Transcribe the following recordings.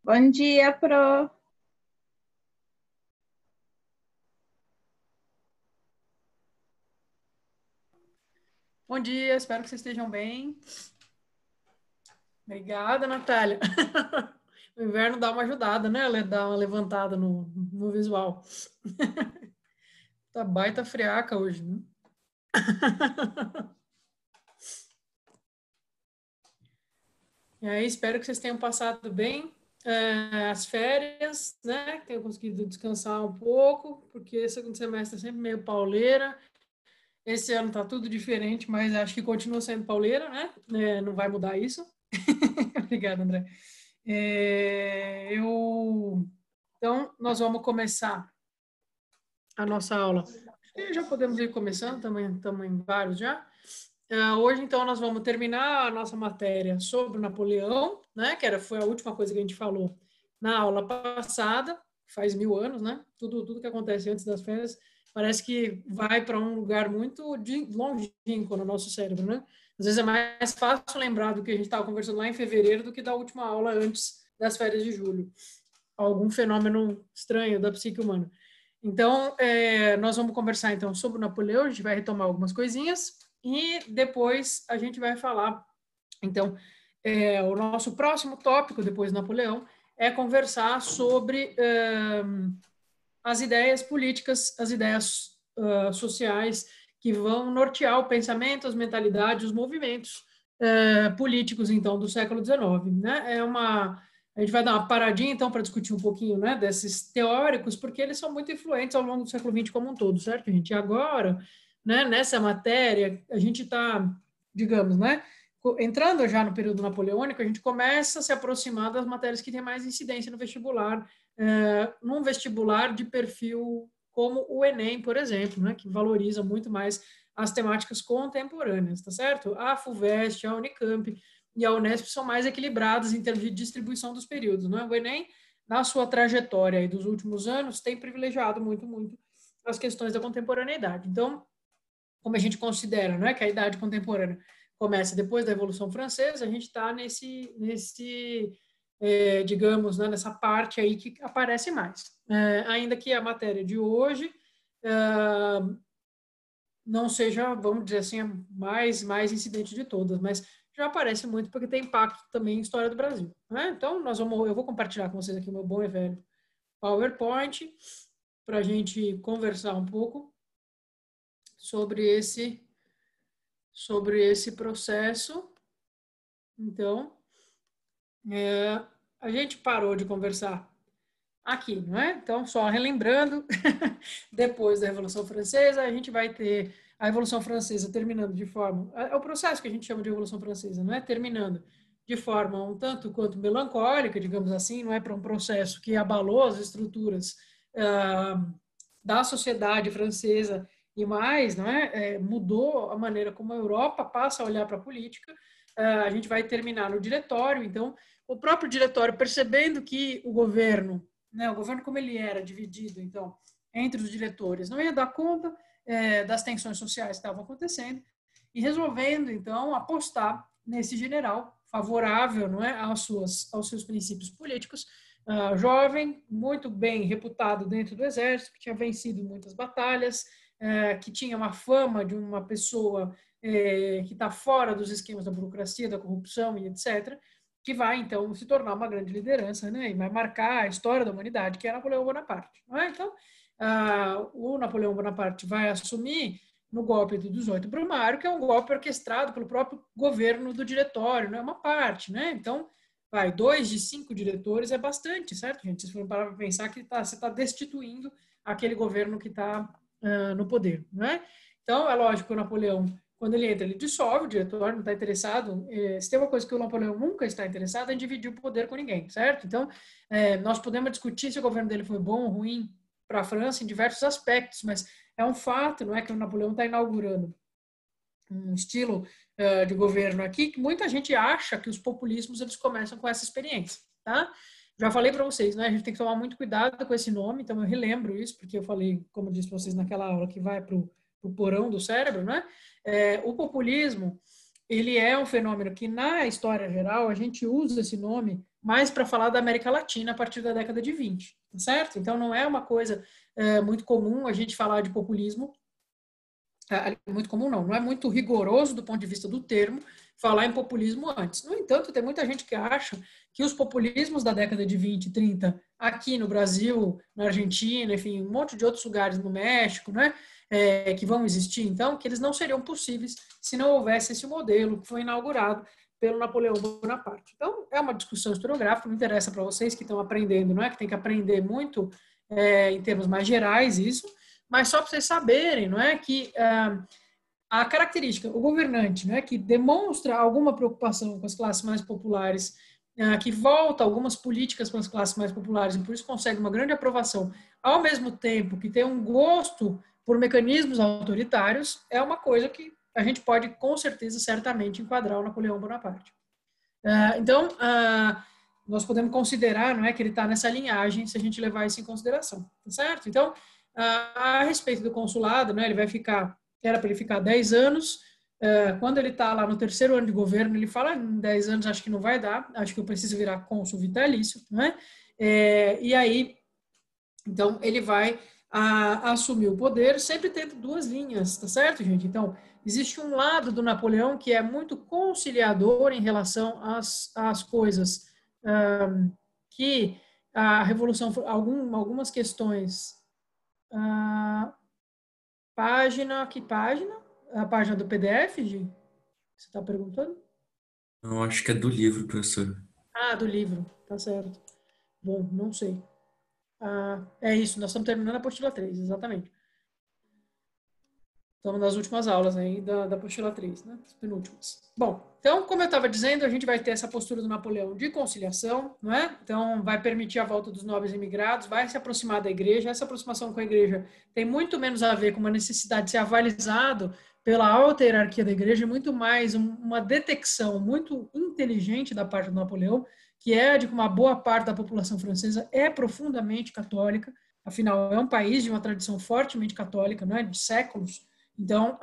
Bom dia, Pro. Bom dia, espero que vocês estejam bem. Obrigada, Natália. O inverno dá uma ajudada, né? Dá uma levantada no visual. Tá baita friaca hoje, né? E aí, espero que vocês tenham passado bem as férias, né? Que tenham conseguido descansar um pouco, porque esse segundo semestre é sempre meio pauleira. Esse ano tá tudo diferente, mas acho que continua sendo pauleira, né? Não vai mudar isso. Obrigada, André. Então, nós vamos começar a nossa aula. Acho que já podemos ir começando, estamos em vários já. Hoje, então, nós vamos terminar a nossa matéria sobre Napoleão, né? Foi a última coisa que a gente falou na aula passada, faz 1000 anos, né? Tudo que acontece antes das férias parece que vai para um lugar muito longínquo no nosso cérebro, né? Às vezes é mais fácil lembrar do que a gente estava conversando lá em fevereiro do que da última aula antes das férias de julho. Algum fenômeno estranho da psique humana. Então, nós vamos conversar então sobre o Napoleão, a gente vai retomar algumas coisinhas e depois a gente vai falar. Então, o nosso próximo tópico depois do Napoleão é conversar sobre as ideias políticas, as ideias sociais que vão nortear o pensamento, as mentalidades, os movimentos políticos então do século XIX, né? A gente vai dar uma paradinha, então, para discutir um pouquinho, né, desses teóricos, porque eles são muito influentes ao longo do século XX como um todo, certo, gente? E agora, né, nessa matéria, a gente está, digamos, né, entrando já no período napoleônico, a gente começa a se aproximar das matérias que têm mais incidência no vestibular, num vestibular de perfil como o Enem, por exemplo, né, que valoriza muito mais as temáticas contemporâneas, tá certo? A FUVEST, a Unicamp e a Unesp são mais equilibradas em termos de distribuição dos períodos, né? O Enem, na sua trajetória aí dos últimos anos, tem privilegiado muito as questões da contemporaneidade. Então, como a gente considera, né, que a idade contemporânea começa depois da Revolução Francesa, a gente está digamos, né, nessa parte aí que aparece mais. Ainda que a matéria de hoje não seja, vamos dizer assim, a mais incidente de todas, mas já aparece muito porque tem impacto também em história do Brasil, né? Então, eu vou compartilhar com vocês aqui o meu bom e velho PowerPoint para a gente conversar um pouco sobre esse processo. Então, a gente parou de conversar aqui, não é? Então, só relembrando, depois da Revolução Francesa, a gente vai ter a Revolução Francesa terminando de forma... É o processo que a gente chama de Revolução Francesa, não é? Terminando de forma um tanto quanto melancólica, digamos assim, não é, para um processo que abalou as estruturas da sociedade francesa e mais, não é? Mudou a maneira como a Europa passa a olhar para a política. A gente vai terminar no diretório, então, o próprio diretório, percebendo que o governo, né, o governo como ele era dividido, então, entre os diretores, não ia dar conta das tensões sociais que estavam acontecendo, e resolvendo, então, apostar nesse general favorável, não é, aos seus princípios políticos, jovem, muito bem reputado dentro do exército, que tinha vencido muitas batalhas, que tinha uma fama de uma pessoa que está fora dos esquemas da burocracia, da corrupção e etc., que vai, então, se tornar uma grande liderança, né, e vai marcar a história da humanidade, que é Napoleão Bonaparte. Não é? Então, o Napoleão Bonaparte vai assumir no golpe do 18 Brumário, que é um golpe orquestrado pelo próprio governo do diretório, não é uma parte, né? Então, 2 de 5 diretores é bastante, certo, gente? Vocês foram parar para pensar que você está destituindo aquele governo que está no poder, né? Então, é lógico que o Napoleão, quando ele entra, ele dissolve o diretório, não está interessado. Se tem uma coisa que o Napoleão nunca está interessado, é em dividir o poder com ninguém, certo? Então, nós podemos discutir se o governo dele foi bom ou ruim para a França em diversos aspectos, mas é um fato, não é, que o Napoleão está inaugurando um estilo de governo aqui que muita gente acha que os populismos eles começam com essa experiência, tá? Já falei para vocês, né? A gente tem que tomar muito cuidado com esse nome, então eu relembro isso, porque eu falei, como eu disse para vocês naquela aula, que vai para o porão do cérebro, né? O populismo, ele é um fenômeno que, na história geral, a gente usa esse nome mais para falar da América Latina a partir da década de 20, certo? Então, não é uma coisa muito comum a gente falar de populismo, muito comum não é muito rigoroso do ponto de vista do termo falar em populismo antes. No entanto, tem muita gente que acha que os populismos da década de 20, 30, aqui no Brasil, na Argentina, enfim, um monte de outros lugares no México, né, que vão existir, então, que eles não seriam possíveis se não houvesse esse modelo que foi inaugurado pelo Napoleão Bonaparte. Então, é uma discussão historiográfica, não interessa para vocês que estão aprendendo, não é que tem que aprender muito em termos mais gerais isso, mas só para vocês saberem, não é, que a característica, o governante, né, que demonstra alguma preocupação com as classes mais populares, que volta algumas políticas para as classes mais populares e por isso consegue uma grande aprovação, ao mesmo tempo que tem um gosto por mecanismos autoritários, é uma coisa que a gente pode, com certeza, certamente enquadrar o Napoleão Bonaparte. Então, nós podemos considerar, não é, que ele está nessa linhagem se a gente levar isso em consideração, tá certo? Então, a respeito do consulado, né, ele vai ficar, era para ele ficar 10 anos, quando ele está lá no terceiro ano de governo, ele fala, em 10 anos acho que não vai dar, acho que eu preciso virar cônsul vitalício, né? E aí, então, ele vai assumir o poder, sempre tendo duas linhas, tá certo, gente? Então, existe um lado do Napoleão que é muito conciliador em relação às coisas que a Revolução, algumas questões. Que página? A página do PDF, Gi? Você está perguntando? Eu acho que é do livro, professor. Do livro, tá certo. Bom, não sei. É isso, nós estamos terminando a apostila 3, exatamente. Estamos nas últimas aulas aí da apostila 3, né? As penúltimas. Bom, então, como eu estava dizendo, a gente vai ter essa postura do Napoleão de conciliação, não é? Então, vai permitir a volta dos nobres imigrados, vai se aproximar da igreja. Essa aproximação com a igreja tem muito menos a ver com uma necessidade de ser avalizado pela alta hierarquia da igreja, muito mais uma detecção muito inteligente da parte do Napoleão, que é de que uma boa parte da população francesa é profundamente católica, afinal, é um país de uma tradição fortemente católica, não é? De séculos. Então,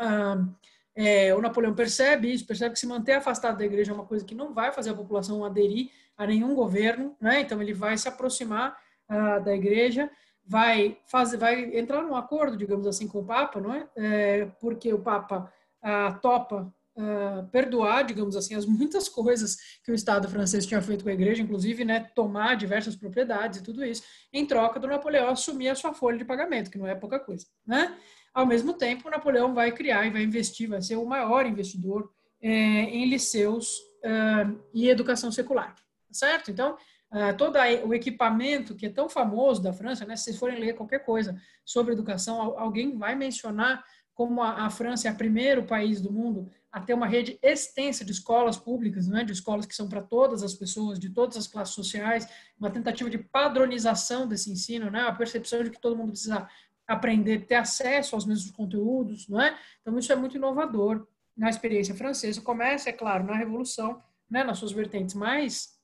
o Napoleão percebe isso, percebe que se manter afastado da igreja é uma coisa que não vai fazer a população aderir a nenhum governo, né? Então ele vai se aproximar da igreja, vai entrar num acordo, digamos assim, com o Papa, não é? Porque o Papa topa perdoar, digamos assim, as muitas coisas que o Estado francês tinha feito com a igreja, inclusive, né, tomar diversas propriedades e tudo isso, em troca do Napoleão assumir a sua folha de pagamento, que não é pouca coisa, né? Ao mesmo tempo, Napoleão vai criar e vai investir, vai ser o maior investidor em liceus e educação secular, certo? Então, todo o equipamento que é tão famoso da França, né, se vocês forem ler qualquer coisa sobre educação, alguém vai mencionar como a França é o primeiro país do mundo a ter uma rede extensa de escolas públicas, né, de escolas que são para todas as pessoas, de todas as classes sociais, uma tentativa de padronização desse ensino, né, a percepção de que todo mundo precisa aprender, ter acesso aos mesmos conteúdos, não é? Então, isso é muito inovador na experiência francesa. Começa, é claro, na Revolução, né, nas suas vertentes mais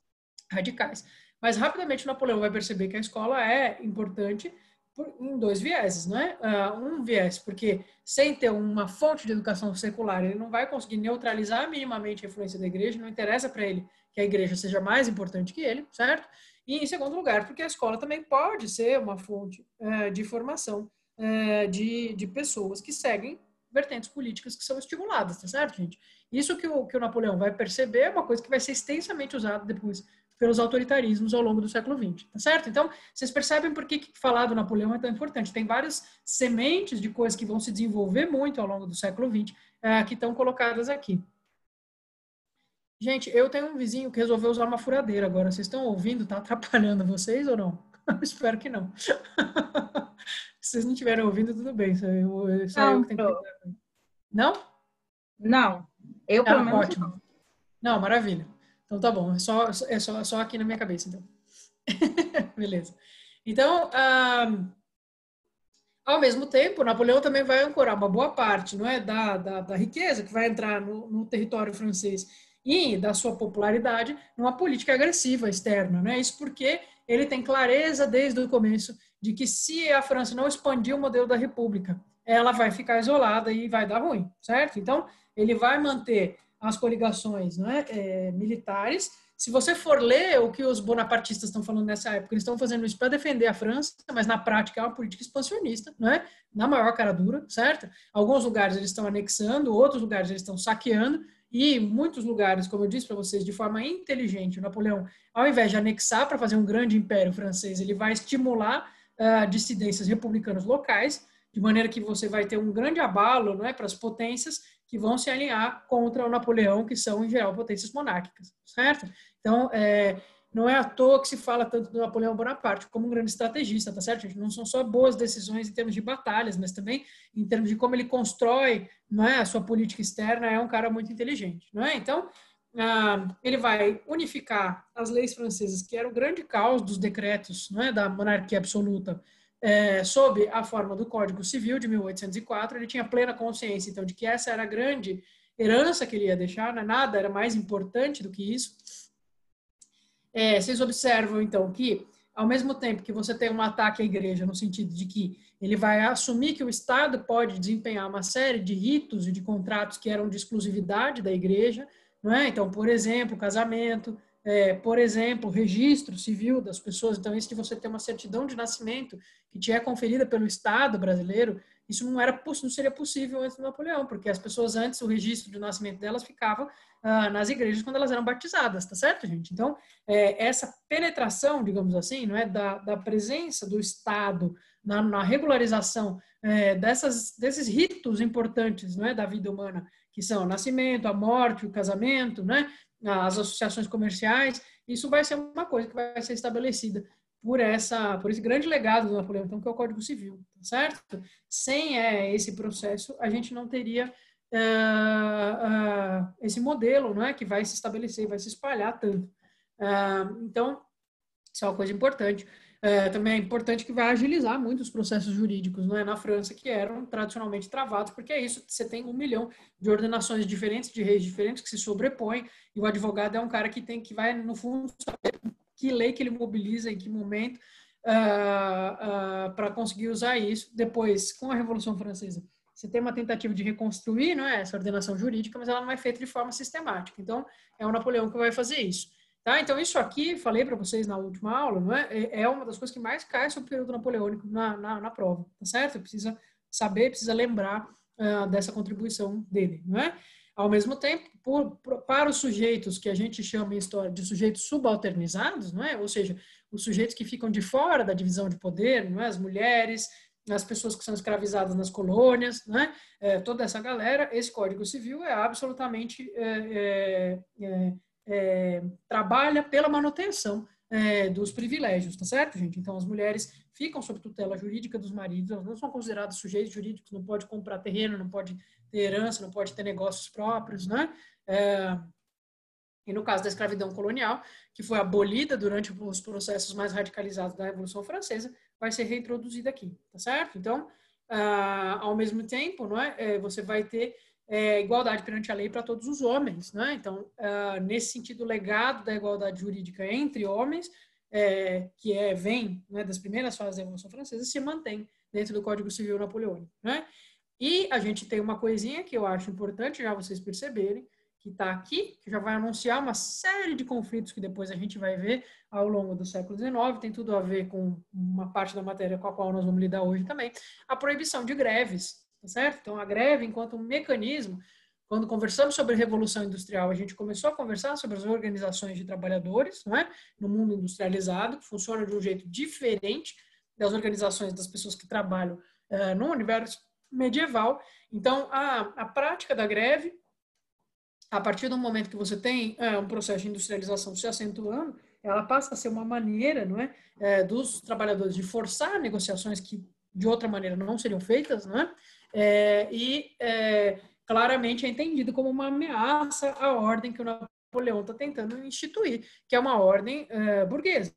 radicais. Mas, rapidamente, Napoleão vai perceber que a escola é importante em dois vieses, né? Um viés, porque sem ter uma fonte de educação secular, ele não vai conseguir neutralizar minimamente a influência da igreja, não interessa para ele que a igreja seja mais importante que ele, certo? E, em segundo lugar, porque a escola também pode ser uma fonte de formação de pessoas que seguem vertentes políticas que são estimuladas, tá certo, gente? Isso que o Napoleão vai perceber é uma coisa que vai ser extensamente usada depois pelos autoritarismos ao longo do século XX, tá certo? Então, vocês percebem por que falar do Napoleão é tão importante. Tem várias sementes de coisas que vão se desenvolver muito ao longo do século XX que estão colocadas aqui. Gente, eu tenho um vizinho que resolveu usar uma furadeira agora. Vocês estão ouvindo? Tá atrapalhando vocês ou não? Espero que não. Se vocês não estiverem ouvindo, tudo bem. Só eu Não, que tenho que lidar. Não? não. Eu, pelo menos, Ótimo. não. Não, maravilha. Então tá bom. É só aqui na minha cabeça, então. Beleza. Então, ao mesmo tempo, Napoleão também vai ancorar uma boa parte, não é, da riqueza que vai entrar no território francês e da sua popularidade numa política agressiva externa, né? Isso porque ele tem clareza desde o começo de que se a França não expandir o modelo da República, ela vai ficar isolada e vai dar ruim, certo? Então, ele vai manter as coligações, não é, militares, se você for ler o que os bonapartistas estão falando nessa época, eles estão fazendo isso para defender a França, mas na prática é uma política expansionista, né? Na maior cara dura, certo? Alguns lugares eles estão anexando, outros lugares eles estão saqueando, e muitos lugares, como eu disse para vocês, de forma inteligente, o Napoleão, ao invés de anexar para fazer um grande império francês, ele vai estimular dissidências republicanas locais, de maneira que você vai ter um grande abalo, não é, para as potências que vão se alinhar contra o Napoleão, que são, em geral, potências monárquicas, certo? Então, não é à toa que se fala tanto do Napoleão Bonaparte como um grande estrategista, tá certo, gente? Não são só boas decisões em termos de batalhas, mas também em termos de como ele constrói, não é, a sua política externa, é um cara muito inteligente, não é? Então, ele vai unificar as leis francesas, que era o grande caos dos decretos, não é, da monarquia absoluta, sob a forma do Código Civil de 1804. Ele tinha plena consciência, então, de que essa era a grande herança que ele ia deixar, né? Nada era mais importante do que isso. Vocês observam, então, que, ao mesmo tempo que você tem um ataque à igreja, no sentido de que ele vai assumir que o Estado pode desempenhar uma série de ritos e de contratos que eram de exclusividade da igreja, não é? Então, por exemplo, casamento, por exemplo, registro civil das pessoas. Então, isso de você ter uma certidão de nascimento que te é conferida pelo Estado brasileiro, isso não seria possível antes do Napoleão, porque as pessoas antes, o registro de nascimento delas ficava nas igrejas quando elas eram batizadas, tá certo, gente? Então, essa penetração, digamos assim, não é, da presença do Estado na regularização desses ritos importantes, não é, da vida humana, que são o nascimento, a morte, o casamento, né, as associações comerciais, isso vai ser uma coisa que vai ser estabelecida por esse grande legado do Napoleão, então, que é o Código Civil, tá certo? Sem esse processo, a gente não teria esse modelo, não é, que vai se estabelecer, vai se espalhar tanto. Então, isso é uma coisa importante. Também é importante que vai agilizar muito os processos jurídicos, não é, na França, que eram tradicionalmente travados, porque é isso, você tem 1 milhão de ordenações diferentes, de reis diferentes, que se sobrepõem, e o advogado é um cara que vai, no fundo, saber que lei que ele mobiliza, em que momento, para conseguir usar isso. Depois, com a Revolução Francesa, você tem uma tentativa de reconstruir, não é, essa ordenação jurídica, mas ela não é feita de forma sistemática. Então, é o Napoleão que vai fazer isso. Tá? Então, isso aqui, falei para vocês na última aula, não é uma das coisas que mais cai sobre o período napoleônico na prova, tá certo? Precisa saber, precisa lembrar dessa contribuição dele, não é? Ao mesmo tempo, para os sujeitos que a gente chama em história de sujeitos subalternizados, não é? Ou seja, os sujeitos que ficam de fora da divisão de poder, não é? As mulheres, as pessoas que são escravizadas nas colônias, né? Toda essa galera, esse Código Civil é absolutamente trabalha pela manutenção dos privilégios, tá certo, gente? Então, as mulheres ficam sob tutela jurídica dos maridos, elas não são consideradas sujeitos jurídicos, não pode comprar terreno, não pode ter herança, não pode ter negócios próprios, né? E no caso da escravidão colonial, que foi abolida durante os processos mais radicalizados da Revolução Francesa, vai ser reintroduzida aqui, tá certo? Então, ao mesmo tempo, não é, você vai ter igualdade perante a lei para todos os homens, né? Então, nesse sentido, o legado da igualdade jurídica entre homens, que vem, né, das primeiras fases da Revolução Francesa, se mantém dentro do Código Civil Napoleônico, né? E a gente tem uma coisinha que eu acho importante já vocês perceberem, que está aqui, que já vai anunciar uma série de conflitos que depois a gente vai ver ao longo do século XIX, tem tudo a ver com uma parte da matéria com a qual nós vamos lidar hoje também, a proibição de greves, tá certo? Então, a greve, enquanto um mecanismo, quando conversamos sobre a Revolução Industrial, a gente começou a conversar sobre as organizações de trabalhadores, não é? No mundo industrializado, que funciona de um jeito diferente das organizações das pessoas que trabalham no universo medieval. Então, a prática da greve, a partir do momento que você tem um processo de industrialização se acentuando, ela passa a ser uma maneira, não é, dos trabalhadores de forçar negociações que de outra maneira não seriam feitas, não é? Claramente é entendido como uma ameaça à ordem que o Napoleão está tentando instituir, que é uma ordem burguesa,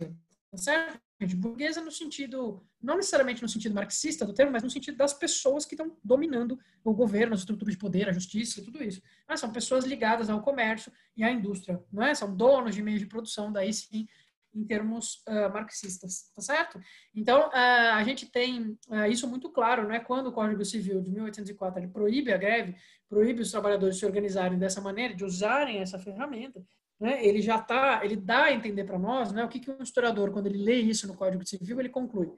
certo? Burguesa no sentido, não necessariamente no sentido marxista do termo, mas no sentido das pessoas que estão dominando o governo, as estruturas de poder, a justiça, tudo isso. São pessoas ligadas ao comércio e à indústria, não é? São donos de meios de produção, daí sim, em termos marxistas, tá certo? Então, a gente tem isso muito claro, né? Quando o Código Civil de 1804 ele proíbe a greve, proíbe os trabalhadores se organizarem dessa maneira, de usarem essa ferramenta, né? Ele dá a entender para nós, né, o que um historiador, quando ele lê isso no Código Civil, ele conclui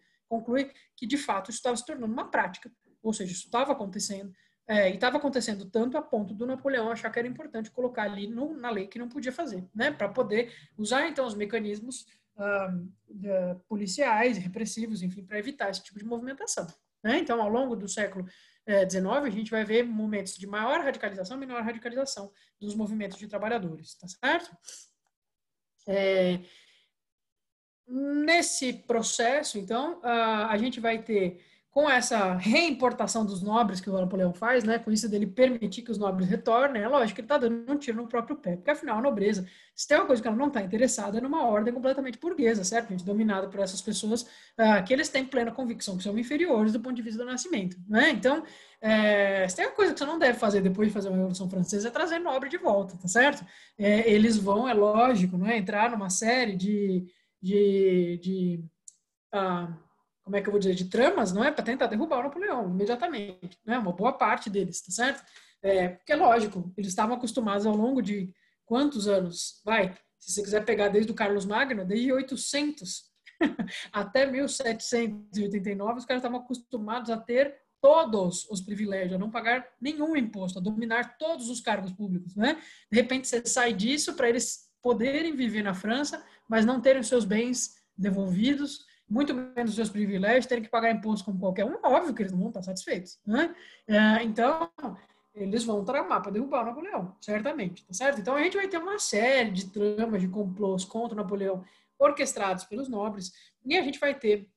que, de fato, isso estava se tornando uma prática, ou seja, isso estava acontecendo, e estava acontecendo tanto a ponto do Napoleão achar que era importante colocar ali na lei que não podia fazer, né, para poder usar, então, os mecanismos policiais, repressivos, enfim, para evitar esse tipo de movimentação, né? Então, ao longo do século XIX, a gente vai ver momentos de maior radicalização e menor radicalização dos movimentos de trabalhadores, tá certo? Nesse processo, então, a gente vai ter, com essa reimportação dos nobres que o Napoleão faz, né, com isso dele permitir que os nobres retornem, é lógico que ele está dando um tiro no próprio pé, porque afinal a nobreza, se tem uma coisa que ela não está interessada, é numa ordem completamente burguesa, certo? Gente, dominada por essas pessoas que eles têm plena convicção que são inferiores do ponto de vista do nascimento, né? Então, se tem uma coisa que você não deve fazer depois de fazer uma Revolução Francesa é trazer nobre de volta, tá certo? Eles vão, é lógico, não é, entrar numa série como é que eu vou dizer, de tramas, não é, para tentar derrubar o Napoleão imediatamente, né, uma boa parte deles, tá certo? Porque é lógico, eles estavam acostumados ao longo de quantos anos? Se você quiser pegar desde o Carlos Magno, desde 800 até 1789, os caras estavam acostumados a ter todos os privilégios, a não pagar nenhum imposto, a dominar todos os cargos públicos, né? De repente você sai disso para eles poderem viver na França, mas não terem seus bens devolvidos, muito menos os seus privilégios, terem que pagar imposto como qualquer um, óbvio que eles não vão estar satisfeitos, né? Então, eles vão tramar para derrubar o Napoleão, certamente, tá certo? Então, a gente vai ter uma série de tramas, de complôs contra o Napoleão, orquestrados pelos nobres, e a gente vai ter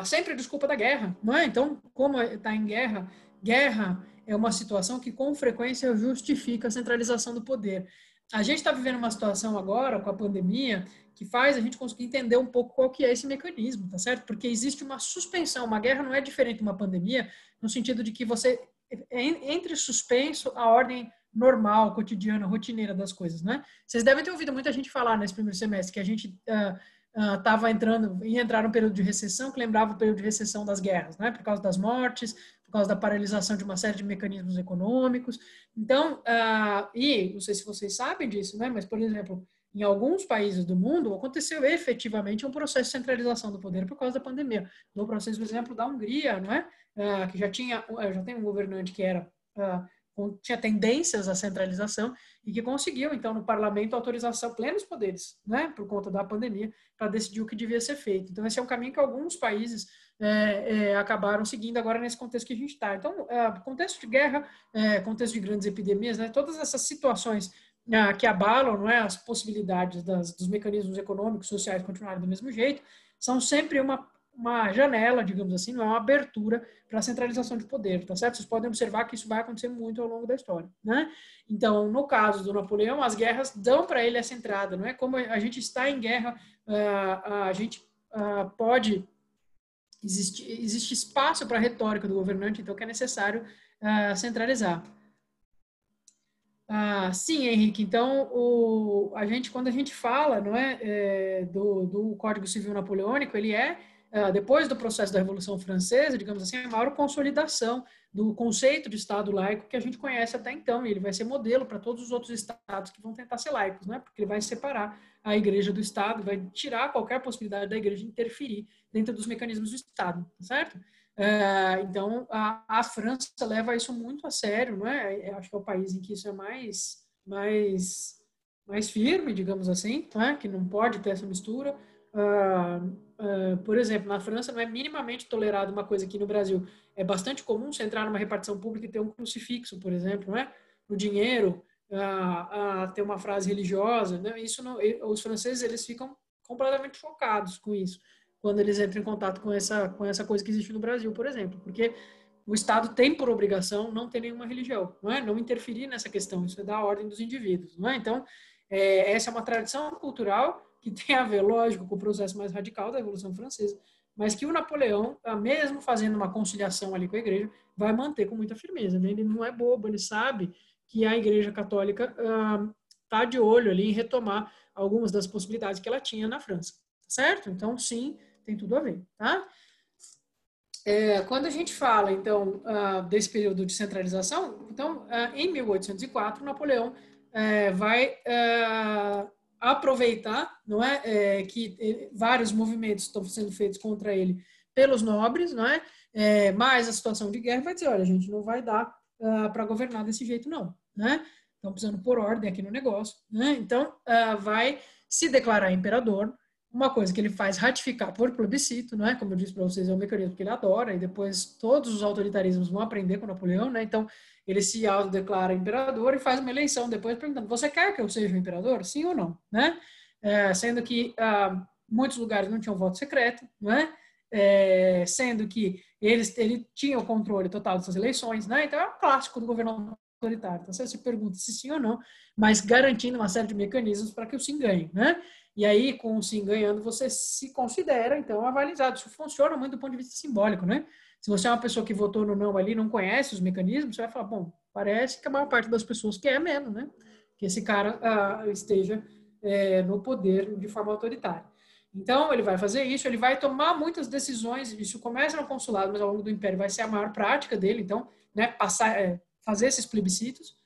sempre a desculpa da guerra, não é? Então, como está em guerra, guerra é uma situação que com frequência justifica a centralização do poder. A gente está vivendo uma situação agora com a pandemia que faz a gente conseguir entender um pouco qual que é esse mecanismo, tá certo? Porque existe uma suspensão, uma guerra não é diferente de uma pandemia, no sentido de que você entre suspenso a ordem normal, cotidiana, rotineira das coisas, né? Vocês devem ter ouvido muita gente falar nesse primeiro semestre que a gente ia entrar num período de recessão que lembrava o período de recessão das guerras, né? Por causa das mortes, por causa da paralisação de uma série de mecanismos econômicos. Então, e não sei se vocês sabem disso, né? Mas, por exemplo, em alguns países do mundo aconteceu efetivamente um processo de centralização do poder por causa da pandemia. No processo, por exemplo, da Hungria, não é? Que já tem um governante que tinha tendências à centralização e que conseguiu, então, no parlamento, autorização, plenos poderes, né, por conta da pandemia, para decidir o que devia ser feito. Então, esse é um caminho que alguns países acabaram seguindo agora nesse contexto que a gente está. Então, contexto de guerra, contexto de grandes epidemias, né, todas essas situações que abalam, não é, as possibilidades dos mecanismos econômicos, sociais continuarem do mesmo jeito, são sempre uma janela, digamos assim, não é uma abertura para a centralização de poder, tá certo? Vocês podem observar que isso vai acontecer muito ao longo da história, né? Então, no caso do Napoleão, as guerras dão para ele essa entrada, não é? Como a gente está em guerra, a gente pode existe espaço para a retórica do governante, então que é necessário centralizar. Sim, Henrique. Então, quando a gente fala, não é, do Código Civil Napoleônico, ele depois do processo da Revolução Francesa, digamos assim, a maior consolidação do conceito de Estado laico que a gente conhece até então. E ele vai ser modelo para todos os outros estados que vão tentar ser laicos, né? Porque ele vai separar a Igreja do Estado, vai tirar qualquer possibilidade da Igreja de interferir dentro dos mecanismos do Estado, tá certo? Então, a França leva isso muito a sério, não é? Eu acho que é o país em que isso é mais firme, digamos assim, não é? Que não pode ter essa mistura. Por exemplo, na França não é minimamente tolerado uma coisa que no Brasil é bastante comum, você entrar numa repartição pública e ter um crucifixo, por exemplo, não é? No dinheiro, ter uma frase religiosa, né? Isso não, os franceses eles ficam completamente chocados com isso quando eles entram em contato com essa coisa que existe no Brasil, por exemplo, porque o Estado tem por obrigação não ter nenhuma religião, não é? Não interferir nessa questão, isso é da ordem dos indivíduos, não é? Então, essa é uma tradição cultural que tem a ver, lógico, com o processo mais radical da Revolução Francesa, mas que o Napoleão, mesmo fazendo uma conciliação ali com a Igreja, vai manter com muita firmeza, né? Ele não é bobo, ele sabe que a Igreja Católica está de olho ali em retomar algumas das possibilidades que ela tinha na França, certo? Então, sim, tem tudo a ver, tá? Quando a gente fala, então, desse período de centralização, então, em 1804, Napoleão vai aproveitar, não é, que vários movimentos estão sendo feitos contra ele pelos nobres, não é? Mas a situação de guerra vai dizer, olha, a gente não vai dar para governar desse jeito, não, né? Estão precisando pôr ordem aqui no negócio, né? Então, vai se declarar imperador, uma coisa que ele faz ratificar por plebiscito, não é? Como eu disse para vocês, é um mecanismo que ele adora, e depois todos os autoritarismos vão aprender com Napoleão, né? Então, ele se autodeclara imperador e faz uma eleição depois perguntando, você quer que eu seja o imperador? Sim ou não, né? Sendo que muitos lugares não tinham voto secreto, não é? Sendo que ele tinha o controle total dessas eleições, né? Então, é um clássico do governo autoritário. Então, você se pergunta se sim ou não, mas garantindo uma série de mecanismos para que o sim ganhe, né? E aí, com o sim ganhando, você se considera, então, avalizado. Isso funciona muito do ponto de vista simbólico, né? Se você é uma pessoa que votou no não ali, não conhece os mecanismos, você vai falar, bom, parece que a maior parte das pessoas quer mesmo, né? Que esse cara esteja no poder de forma autoritária. Então, ele vai fazer isso, ele vai tomar muitas decisões, isso começa no consulado, mas ao longo do Império vai ser a maior prática dele, então, né, fazer esses plebiscitos,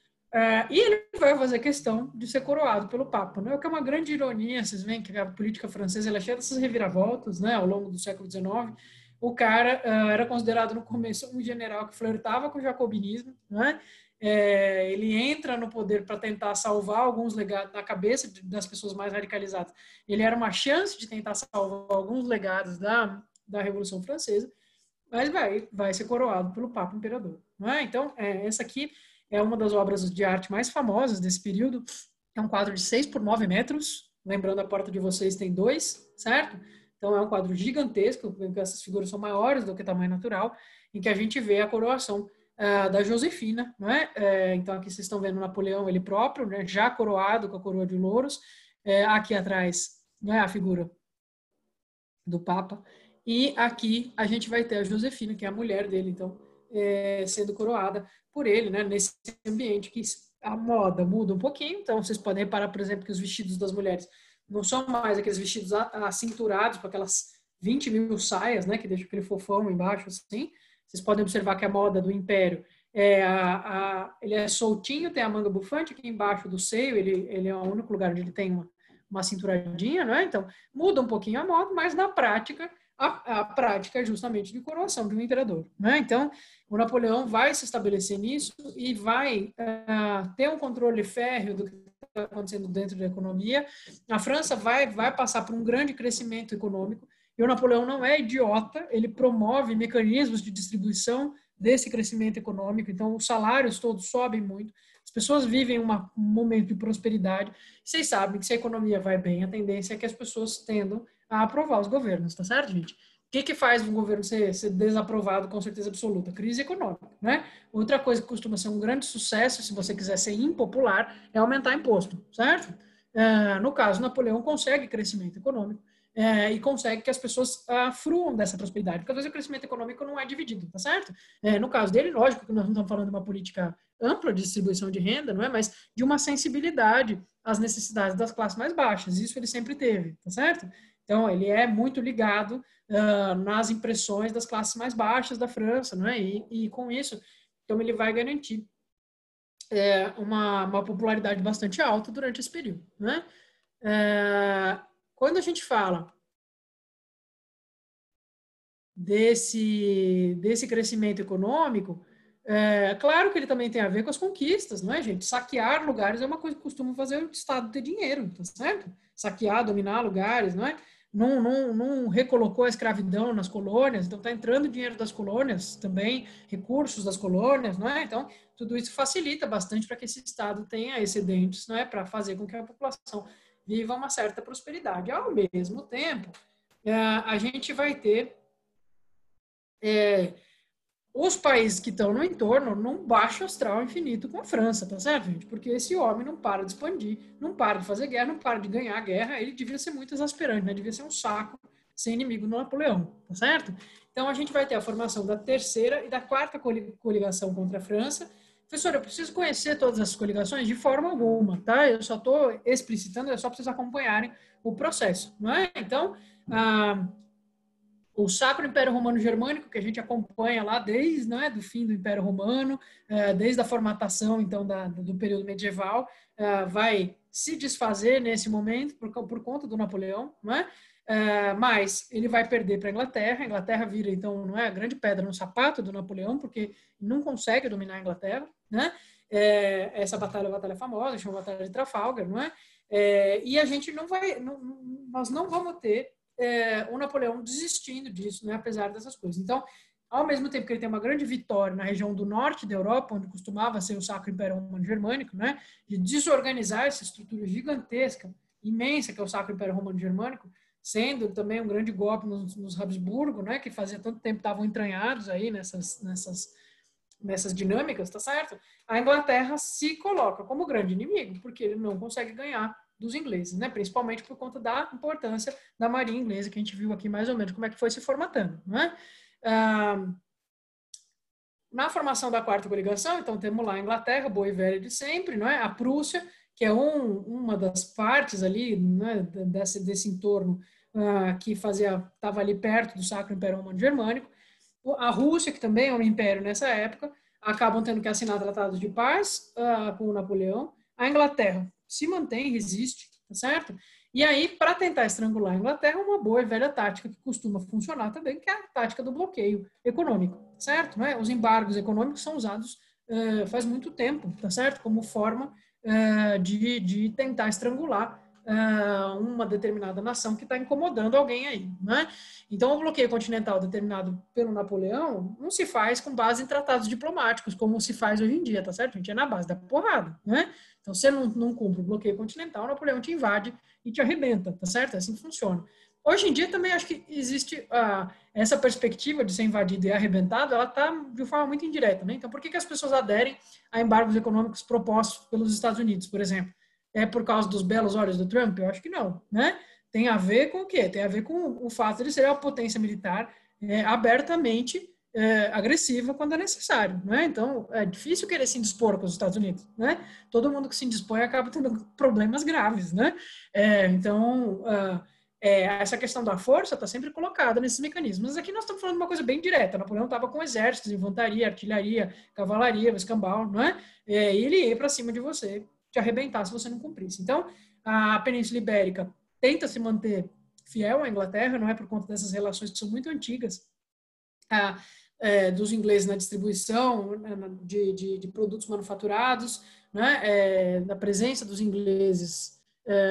e ele vai fazer questão de ser coroado pelo Papa, né? O que é uma grande ironia, vocês veem que a política francesa ela é cheia dessas reviravoltas, né, ao longo do século XIX. O cara era considerado no começo um general que flertava com o jacobinismo, né? Ele entra no poder para tentar salvar alguns legados na cabeça das pessoas mais radicalizadas. Ele era uma chance de tentar salvar alguns legados da Revolução Francesa, mas vai ser coroado pelo Papa Imperador, não é? Então, essa aqui é uma das obras de arte mais famosas desse período. É um quadro de 6 por 9 metros. Lembrando, a porta de vocês tem 2, certo? Então, é um quadro gigantesco, porque essas figuras são maiores do que o tamanho natural, em que a gente vê a coroação da Josefina, não é? Então, aqui vocês estão vendo Napoleão, ele próprio, né, já coroado com a coroa de louros. Aqui atrás, né, a figura do Papa. E aqui a gente vai ter a Josefina, que é a mulher dele, então, sendo coroada por ele, né, nesse ambiente que a moda muda um pouquinho. Então, vocês podem reparar, por exemplo, que os vestidos das mulheres não são mais aqueles vestidos acinturados com aquelas 20 mil saias, né, que deixam aquele fofão embaixo, assim. Vocês podem observar que a moda do Império ele é soltinho, tem a manga bufante aqui embaixo do seio, ele é o único lugar onde ele tem uma cinturadinha, não é? Então, muda um pouquinho a moda, mas na prática, a prática é justamente de coroação de um imperador, né? Então, o Napoleão vai se estabelecer nisso e vai ter um controle férreo do que está acontecendo dentro da economia. A França vai passar por um grande crescimento econômico, e o Napoleão não é idiota, ele promove mecanismos de distribuição desse crescimento econômico, então os salários todos sobem muito, as pessoas vivem um momento de prosperidade. Vocês sabem que se a economia vai bem, a tendência é que as pessoas tendam a aprovar os governos, tá certo, gente? O que faz um governo ser desaprovado com certeza absoluta? Crise econômica, né? Outra coisa que costuma ser um grande sucesso, se você quiser ser impopular, é aumentar imposto, certo? No caso, Napoleão consegue crescimento econômico e consegue que as pessoas fruam dessa prosperidade, porque às vezes o crescimento econômico não é dividido, tá certo? No caso dele, lógico que nós não estamos falando de uma política ampla de distribuição de renda, não é? Mas de uma sensibilidade às necessidades das classes mais baixas. Isso ele sempre teve, tá certo? Então, ele é muito ligado nas impressões das classes mais baixas da França, não é? E com isso, então, ele vai garantir uma popularidade bastante alta durante esse período, né? Quando a gente fala desse crescimento econômico, claro que ele também tem a ver com as conquistas, não é, gente? Saquear lugares é uma coisa que costuma fazer o Estado ter dinheiro, tá certo? Saquear, dominar lugares, não é? Não recolocou a escravidão nas colônias, então está entrando dinheiro das colônias também, recursos das colônias, não é? Então, tudo isso facilita bastante para que esse Estado tenha excedentes, não é? Para fazer com que a população viva uma certa prosperidade. Ao mesmo tempo, a gente vai ter os países que estão no entorno num baixo astral infinito com a França, tá certo, gente? Porque esse homem não para de expandir, não para de fazer guerra, não para de ganhar a guerra, ele devia ser muito exasperante, né? Devia ser um saco ser inimigo do Napoleão, tá certo? Então, a gente vai ter a formação da terceira e da quarta coligação contra a França. Professor, eu preciso conhecer todas essas coligações de forma alguma, tá? Eu só estou explicitando, é só para vocês acompanharem o processo, não é? Então, o Sacro Império Romano Germânico, que a gente acompanha lá desde, né, do fim do Império Romano, desde a formatação, então, do período medieval, vai se desfazer nesse momento por conta do Napoleão, não é? Mas ele vai perder para a Inglaterra vira, então, não é, a grande pedra no sapato do Napoleão, porque não consegue dominar a Inglaterra, né? Essa batalha é uma batalha famosa, chama Batalha de Trafalgar, não é? E a gente nós não vamos ter o Napoleão desistindo disso, né, apesar dessas coisas. Então, ao mesmo tempo que ele tem uma grande vitória na região do norte da Europa, onde costumava ser o Sacro Império Romano Germânico, né, de desorganizar essa estrutura gigantesca, imensa, que é o Sacro Império Romano Germânico, sendo também um grande golpe nos Habsburgo, né, que fazia tanto tempo estavam entranhados aí nessas dinâmicas, tá certo? A Inglaterra se coloca como grande inimigo, porque ele não consegue ganhar dos ingleses, né? Principalmente por conta da importância da marinha inglesa, que a gente viu aqui mais ou menos como é que foi se formatando, né? Na formação da quarta coligação, então temos lá a Inglaterra, boa e velha de sempre, não é? A Prússia, que é uma das partes ali, né, desse entorno que estava ali perto do Sacro Império Romano Germânico. A Rússia, que também é um império nessa época, acabam tendo que assinar tratados de paz com o Napoleão. A Inglaterra se mantém, resiste, tá certo? E aí, para tentar estrangular a Inglaterra, uma boa e velha tática que costuma funcionar também, que é a tática do bloqueio econômico, certo? Não é? Os embargos econômicos são usados faz muito tempo, tá certo? Como forma de tentar estrangular uma determinada nação que está incomodando alguém aí, né? Então, o bloqueio continental determinado pelo Napoleão não se faz com base em tratados diplomáticos, como se faz hoje em dia, tá certo? A gente é na base da porrada, né? Então, se você não cumpre o bloqueio continental, o Napoleão te invade e te arrebenta, tá certo? É assim que funciona. Hoje em dia também acho que existe essa perspectiva de ser invadido e arrebentado, ela está de forma muito indireta, né? Então, por que as pessoas aderem a embargos econômicos propostos pelos Estados Unidos, por exemplo? É por causa dos belos olhos do Trump? Eu acho que não, né? Tem a ver com o quê? Tem a ver com o fato de ser uma potência militar abertamente agressiva quando é necessário, né? Então, é difícil querer se indispor com os Estados Unidos, né? Todo mundo que se indispõe acaba tendo problemas graves, né? Então, essa questão da força está sempre colocada nesses mecanismos. Mas aqui nós estamos falando de uma coisa bem direta. Napoleão estava com exércitos, infantaria, artilharia, cavalaria, escambau, não é? E ele ia para cima de você, te arrebentar se você não cumprisse. Então, a Península Ibérica tenta se manter fiel à Inglaterra, não é por conta dessas relações que são muito antigas, dos ingleses na distribuição de produtos manufaturados, né, da presença dos ingleses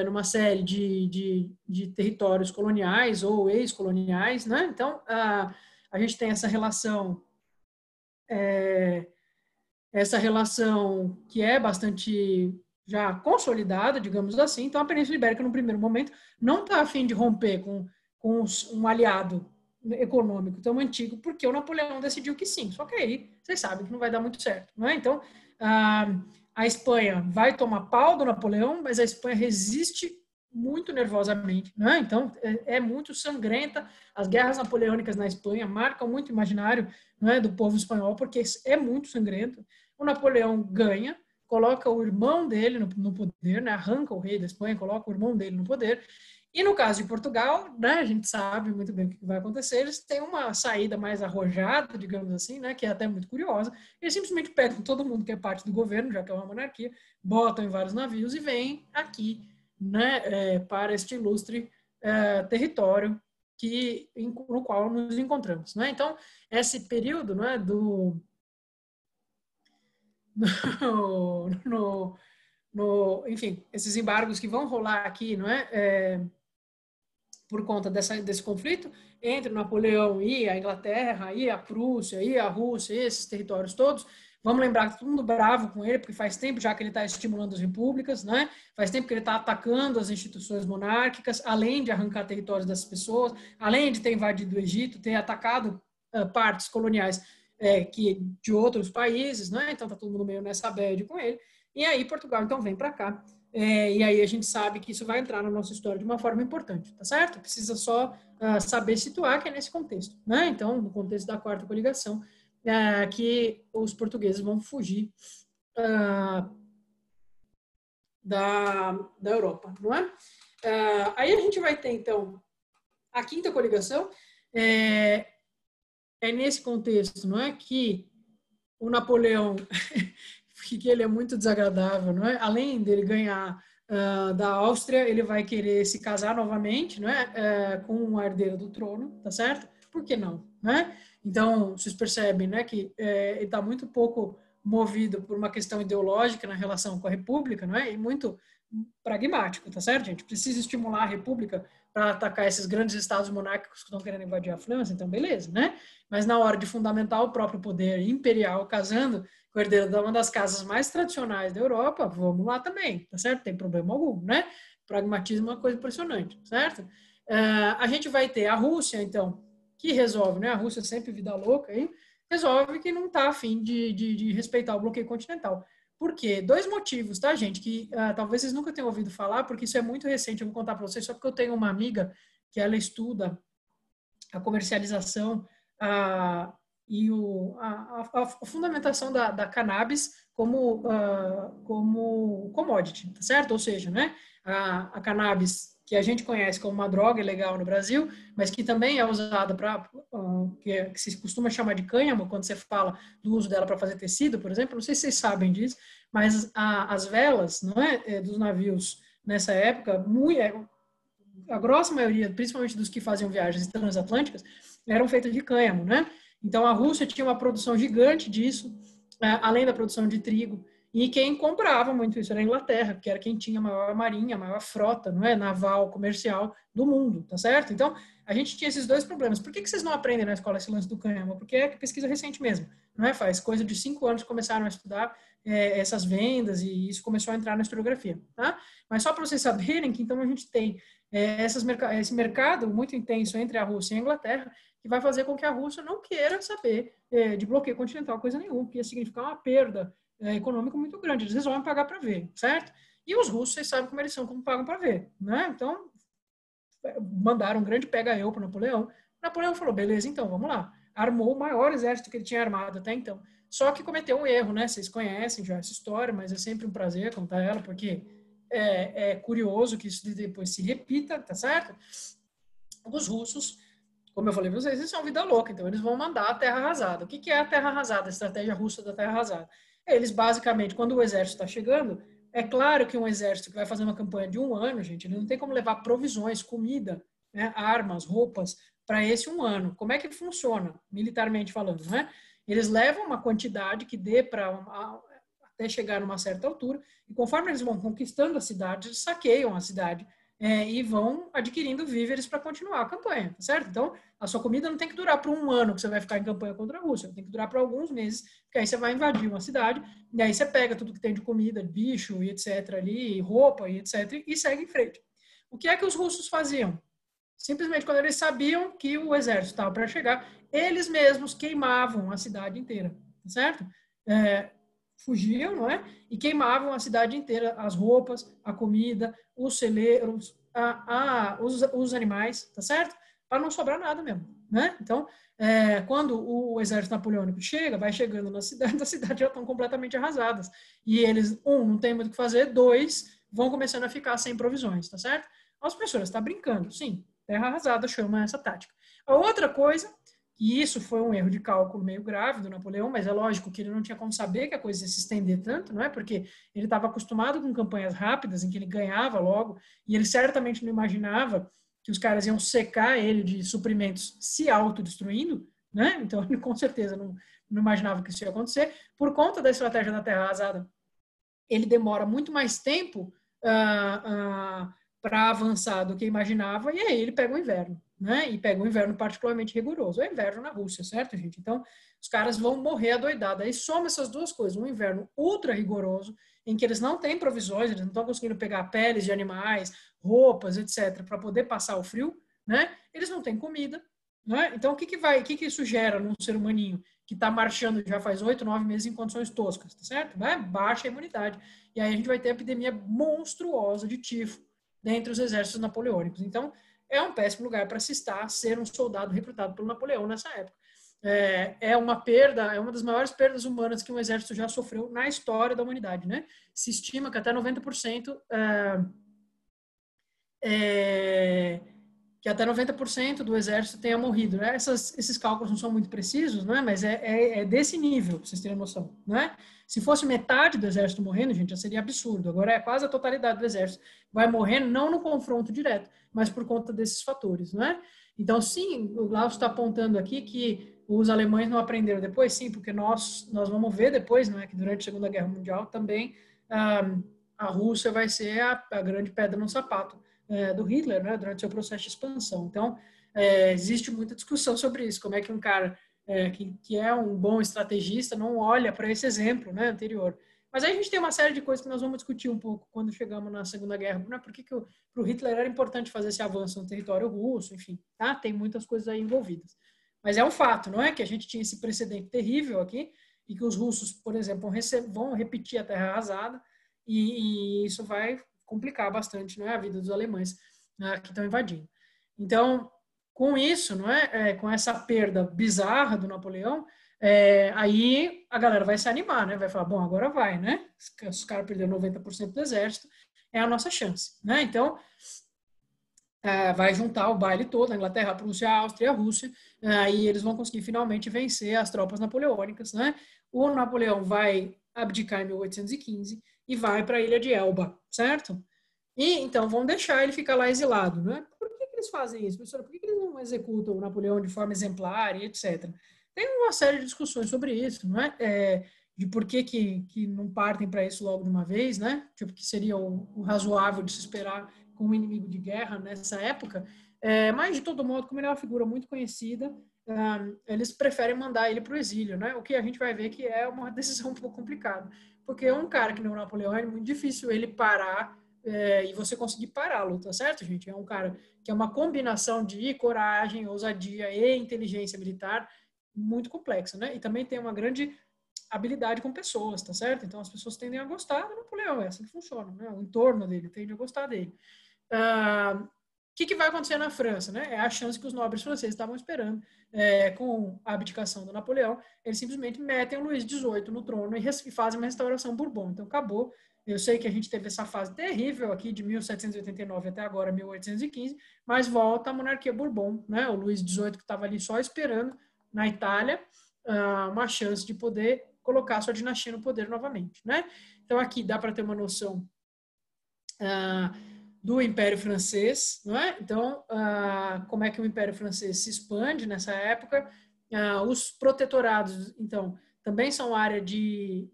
numa série de territórios coloniais ou ex-coloniais, né? Então, a gente tem essa relação que é bastante já consolidada, digamos assim. Então, a Península Ibérica, no primeiro momento, não está a fim de romper com um aliado econômico tão antigo, porque o Napoleão decidiu que sim. Só que aí, vocês sabem que não vai dar muito certo, não é? Então, a Espanha vai tomar pau do Napoleão, mas a Espanha resiste muito nervosamente, né? Então, é muito sangrenta. As guerras napoleônicas na Espanha marcam muito o imaginário, né, do povo espanhol, porque é muito sangrento. O Napoleão ganha, coloca o irmão dele no poder, né, arranca o rei da Espanha, coloca o irmão dele no poder. E no caso de Portugal, né, a gente sabe muito bem o que vai acontecer. Eles têm uma saída mais arrojada, digamos assim, né, que é até muito curiosa. Eles simplesmente pegam todo mundo que é parte do governo, já que é uma monarquia, botam em vários navios e vêm aqui, né, para este ilustre território no qual nos encontramos, né? Então, esse período, né, enfim, esses embargos que vão rolar aqui, não é, por conta desse conflito entre Napoleão e a Inglaterra, e a Prússia, e a Rússia, e esses territórios todos. Vamos lembrar que todo mundo bravo com ele, porque faz tempo já que ele está estimulando as repúblicas, né? Faz tempo que ele está atacando as instituições monárquicas, além de arrancar territórios dessas pessoas, além de ter invadido o Egito, ter atacado partes coloniais de outros países, né? Então está todo mundo meio nessa bad com ele. E aí Portugal então vem para cá. E aí a gente sabe que isso vai entrar na nossa história de uma forma importante, tá certo? Precisa só saber situar que é nesse contexto, né? Então, no contexto da quarta coligação, que os portugueses vão fugir da Europa, não é? Aí a gente vai ter, então, a quinta coligação, é nesse contexto, não é, que o Napoleão, que ele é muito desagradável, não é? Além dele ganhar da Áustria, ele vai querer se casar novamente, não é? Com a herdeira do trono, tá certo? Por que não, né? Então, vocês percebem, né, que ele está muito pouco movido por uma questão ideológica na relação com a República, não é? E muito pragmático, tá certo, gente? Precisa estimular a República para atacar esses grandes estados monárquicos que estão querendo invadir a França, então beleza, né? Mas na hora de fundamentar o próprio poder imperial, casando com o herdeiro de uma das casas mais tradicionais da Europa, vamos lá também, tá certo? Tem problema algum, né? Pragmatismo é uma coisa impressionante, certo? A gente vai ter a Rússia, então, que resolve, né? A Rússia sempre vida louca aí, resolve que não está afim de respeitar o bloqueio continental. Por quê? Dois motivos, tá, gente? Que talvez vocês nunca tenham ouvido falar, porque isso é muito recente, eu vou contar para vocês, só porque eu tenho uma amiga que ela estuda a comercialização e a fundamentação da cannabis como commodity, tá certo? Ou seja, né, a cannabis que a gente conhece como uma droga ilegal no Brasil, mas que também é usada para, que se costuma chamar de cânhamo, quando você fala do uso dela para fazer tecido, por exemplo, não sei se vocês sabem disso, mas as velas, não é, dos navios nessa época, a grossa maioria, principalmente dos que faziam viagens transatlânticas, eram feitas de cânhamo, né? Então a Rússia tinha uma produção gigante disso, além da produção de trigo, e quem comprava muito isso era a Inglaterra, que era quem tinha a maior marinha, a maior frota, não é, naval, comercial do mundo, tá certo? Então a gente tinha esses dois problemas. Por que vocês não aprendem na escola esse lance do cânhamo? Porque é pesquisa recente mesmo, não é? Faz coisa de 5 anos que começaram a estudar essas vendas e isso começou a entrar na historiografia, tá? Mas só para vocês saberem que então a gente tem esse mercado muito intenso entre a Rússia e a Inglaterra, que vai fazer com que a Rússia não queira saber de bloqueio continental, coisa nenhuma, que ia significar uma perda econômica muito grande. Eles resolvem pagar para ver, certo? E os russos, vocês sabem como eles são, como pagam para ver, né? Então, mandaram um grande pega-eu para Napoleão. Napoleão falou, beleza, então, vamos lá. Armou o maior exército que ele tinha armado até então. Só que cometeu um erro, né? Vocês conhecem já essa história, mas é sempre um prazer contar ela, porque é curioso que isso depois se repita, tá certo? Os russos, como eu falei para vocês, eles são vida louca, então eles vão mandar a terra arrasada. O que é a terra arrasada, a estratégia russa da terra arrasada? Eles, basicamente, quando o exército está chegando, é claro que um exército que vai fazer uma campanha de 1 ano, gente, ele não tem como levar provisões, comida, né, armas, roupas, para esse 1 ano. Como é que funciona, militarmente falando, né? Eles levam uma quantidade que dê para até chegar numa certa altura, e conforme eles vão conquistando a cidade, eles saqueiam a cidade e vão adquirindo víveres para continuar a campanha, tá certo? Então, a sua comida não tem que durar por 1 ano que você vai ficar em campanha contra a Rússia, tem que durar por alguns meses, porque aí você vai invadir uma cidade, e aí você pega tudo que tem de comida, bicho e etc. ali, roupa e etc., e segue em frente. O que é que os russos faziam? Simplesmente, quando eles sabiam que o exército estava para chegar, eles mesmos queimavam a cidade inteira, tá certo? Fugiam, não é? E queimavam a cidade inteira, as roupas, a comida, os celeiros, os animais, tá certo? Para não sobrar nada mesmo, né? Então, quando o exército napoleônico chega, vai chegando na cidade, as cidades já estão completamente arrasadas. E eles, não tem muito o que fazer, 2, vão começando a ficar sem provisões, tá certo? As pessoas, está brincando, sim, terra arrasada chama essa tática. A outra coisa, e isso foi um erro de cálculo meio grave do Napoleão, mas é lógico que ele não tinha como saber que a coisa ia se estender tanto, não é? Porque ele estava acostumado com campanhas rápidas, em que ele ganhava logo, e ele certamente não imaginava que os caras iam secar ele de suprimentos se autodestruindo, né? Então ele com certeza não imaginava que isso ia acontecer. Por conta da estratégia da terra arrasada, ele demora muito mais tempo para avançar do que imaginava, e aí ele pega o inverno, né? E pega um inverno particularmente rigoroso. É o inverno na Rússia, certo, gente? Então, os caras vão morrer adoidados. Aí soma essas duas coisas. Um inverno ultra rigoroso, em que eles não têm provisões, eles não estão conseguindo pegar peles de animais, roupas, etc., para poder passar o frio, né? Eles não têm comida, né? Então, o que isso gera num ser humaninho que está marchando já faz 8, 9 meses em condições toscas, tá certo? Baixa a imunidade. E aí a gente vai ter a epidemia monstruosa de tifo dentre os exércitos napoleônicos. Então, é um péssimo lugar para se estar, ser um soldado recrutado pelo Napoleão nessa época. É uma perda, é uma das maiores perdas humanas que um exército já sofreu na história da humanidade, né? Se estima que até 90% que até 90% do exército tenha morrido, né? Esses cálculos não são muito precisos, né? Mas é desse nível, pra vocês terem noção, né? Se fosse metade do exército morrendo, gente, já seria absurdo. Agora é quase a totalidade do exército vai morrendo, não no confronto direto, mas por conta desses fatores, né? Então, sim, o Glaucio está apontando aqui que os alemães não aprenderam depois, sim, porque nós vamos ver depois, não é, que durante a Segunda Guerra Mundial também a Rússia vai ser a grande pedra no sapato do Hitler, né, durante seu processo de expansão. Então, existe muita discussão sobre isso, como é que um cara que é um bom estrategista não olha para esse exemplo, né, anterior. Mas aí a gente tem uma série de coisas que nós vamos discutir um pouco quando chegamos na Segunda Guerra, né? Por que para o Hitler era importante fazer esse avanço no território russo, enfim, tá? Tem muitas coisas aí envolvidas. Mas é um fato, não é? Que a gente tinha esse precedente terrível aqui e que os russos, por exemplo, vão repetir a terra arrasada e isso vai complicar bastante, não é, a vida dos alemães que estão invadindo. Então, com isso, não é, com essa perda bizarra do Napoleão, aí a galera vai se animar, né? Vai falar, bom, agora vai, né? Os caras perderam 90% do exército, é a nossa chance, né? Então, vai juntar o baile todo, a Inglaterra, a Prússia, a Áustria e a Rússia, e eles vão conseguir finalmente vencer as tropas napoleônicas, né? O Napoleão vai abdicar em 1815 e vai para a ilha de Elba, certo? E então vão deixar ele ficar lá exilado, né? Por que eles fazem isso, professora? Por que eles não executam o Napoleão de forma exemplar e etc.? Tem uma série de discussões sobre isso, não é? De por que não partem para isso logo de uma vez, né? Tipo, que seria o razoável de se esperar com um inimigo de guerra nessa época. Mas, de todo modo, como ele é uma figura muito conhecida, eles preferem mandar ele para o exílio, né? O que a gente vai ver que é uma decisão um pouco complicada. Porque um cara que não é o Napoleão, é muito difícil ele parar e você conseguir pará-lo, tá certo, gente? É um cara que é uma combinação de coragem, ousadia e inteligência militar muito complexa, né? E também tem uma grande habilidade com pessoas, tá certo? Então as pessoas tendem a gostar do Napoleão, é assim que funciona, né? O entorno dele tende a gostar dele. O que vai acontecer na França, né? É a chance que os nobres franceses estavam esperando com a abdicação do Napoleão. Eles simplesmente metem o Luís XVIII no trono e fazem uma restauração Bourbon. Então acabou. Eu sei que a gente teve essa fase terrível aqui de 1789 até agora 1815, mas volta a monarquia Bourbon, né? O Luís XVIII que estava ali só esperando na Itália uma chance de poder colocar sua dinastia no poder novamente, né? Então aqui dá para ter uma noção do Império Francês, não é? Então, como é que o Império Francês se expande nessa época? Os protetorados, então, também são área de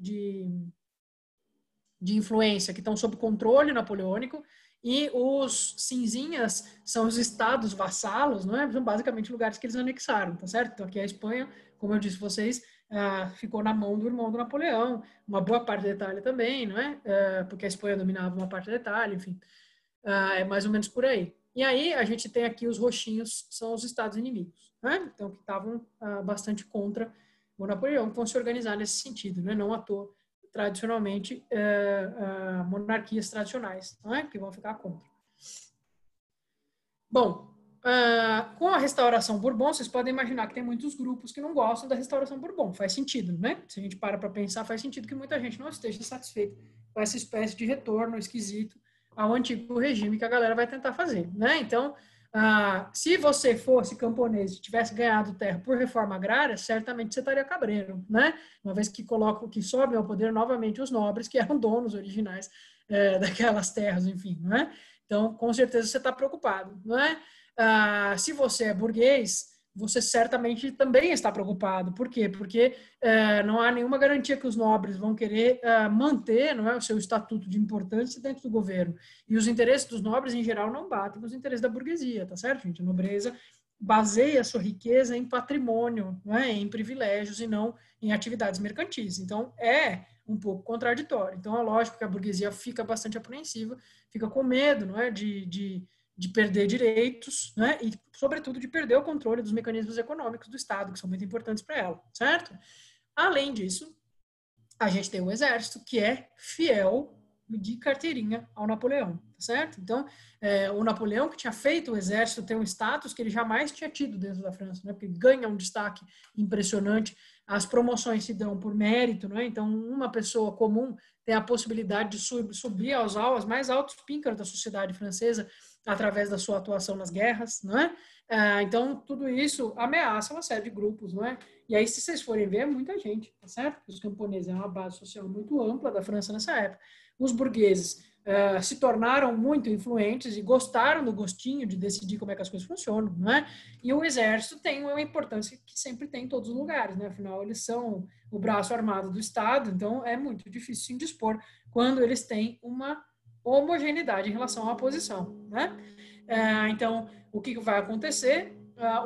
influência que estão sob controle napoleônico, e os cinzinhas são os estados vassalos, não é? São basicamente lugares que eles anexaram, tá certo? Então, aqui a Espanha, como eu disse vocês, ficou na mão do irmão do Napoleão, uma boa parte da Itália também, não é? Porque a Espanha dominava uma parte da Itália, enfim. É mais ou menos por aí. E aí a gente tem aqui os roxinhos, são os estados inimigos, né? Então que estavam bastante contra o Napoleão, que vão se organizar nesse sentido, né? Não à toa, tradicionalmente, monarquias tradicionais, não é? Que vão ficar contra. Bom, com a restauração Bourbon, vocês podem imaginar que tem muitos grupos que não gostam da restauração Bourbon. Faz sentido, né? Se a gente para pensar, faz sentido que muita gente não esteja satisfeita com essa espécie de retorno esquisito ao antigo regime que a galera vai tentar fazer, né? Então, se você fosse camponês e tivesse ganhado terra por reforma agrária, certamente você estaria cabreiro, né? Uma vez que sobem ao poder novamente os nobres que eram donos originais daquelas terras, enfim, né? Então, com certeza você está preocupado, não é? Se você é burguês, você certamente também está preocupado. Por quê? Porque não há nenhuma garantia que os nobres vão querer manter, não é, o seu estatuto de importância dentro do governo. E os interesses dos nobres, em geral, não batem com os interesses da burguesia, tá certo, gente? A nobreza baseia a sua riqueza em patrimônio, não é, em privilégios e não em atividades mercantis. Então, é um pouco contraditório. Então, é lógico que a burguesia fica bastante apreensiva, fica com medo, não é, de perder direitos, né? E, sobretudo, de perder o controle dos mecanismos econômicos do Estado, que são muito importantes para ela, certo? Além disso, a gente tem o exército, que é fiel de carteirinha ao Napoleão, certo? Então, o Napoleão, que tinha feito o exército ter um status que ele jamais tinha tido dentro da França, né? Porque ele ganha um destaque impressionante as promoções se dão por mérito, não é? Então, uma pessoa comum tem a possibilidade de subir aos mais altos píncaros da sociedade francesa através da sua atuação nas guerras, não é? Então, tudo isso ameaça uma série de grupos, não é? E aí, se vocês forem ver, é muita gente, tá certo? Os camponeses é uma base social muito ampla da França nessa época. Os burgueses se tornaram muito influentes e gostaram do gostinho de decidir como é que as coisas funcionam, não é? E o exército tem uma importância que sempre tem em todos os lugares, né? Afinal, eles são o braço armado do Estado, então é muito difícil se indispor quando eles têm uma homogeneidade em relação à posição, né? Então, o que vai acontecer?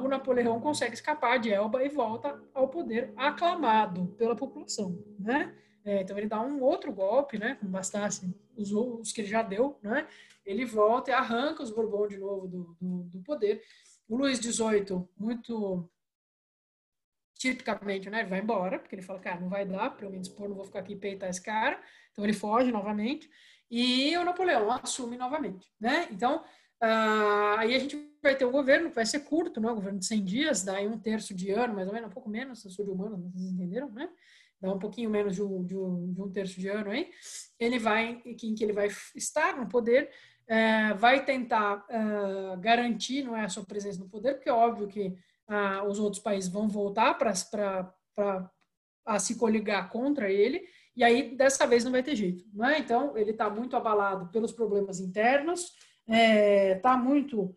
O Napoleão consegue escapar de Elba e volta ao poder aclamado pela população, né? Então, ele dá um outro golpe, né? Como bastasse os que ele já deu, né? Ele volta e arranca os Bourbon de novo do poder. O Luís XVIII, muito tipicamente, né? Ele vai embora, porque ele fala, cara, não vai dar para eu me dispor, não vou ficar aqui e peitar esse cara. Então, ele foge novamente. E o Napoleão assume novamente, né? Então, aí a gente vai ter um governo que vai ser curto, né? Um governo de 100 dias, daí 1/3 de ano, mais ou menos, um pouco menos, eu sou de humanas, vocês entenderam, né? Dá um pouquinho menos de 1/3 de ano aí. Em que ele vai estar no poder, vai tentar garantir, não é, a sua presença no poder, porque é óbvio que os outros países vão voltar a se coligar contra ele, e aí dessa vez não vai ter jeito, não é? Então ele está muito abalado pelos problemas internos, está muito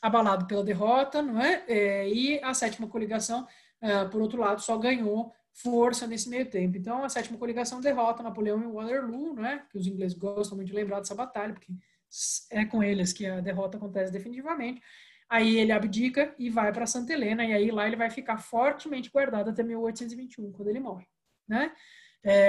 abalado pela derrota, não é? E a sétima coligação, por outro lado, só ganhou força nesse meio tempo. Então a sétima coligação derrota Napoleão em Waterloo, não é? Que os ingleses gostam muito de lembrar dessa batalha, porque é com eles que a derrota acontece definitivamente. Aí ele abdica e vai para Santa Helena, e aí lá ele vai ficar fortemente guardado até 1821, quando ele morre, né?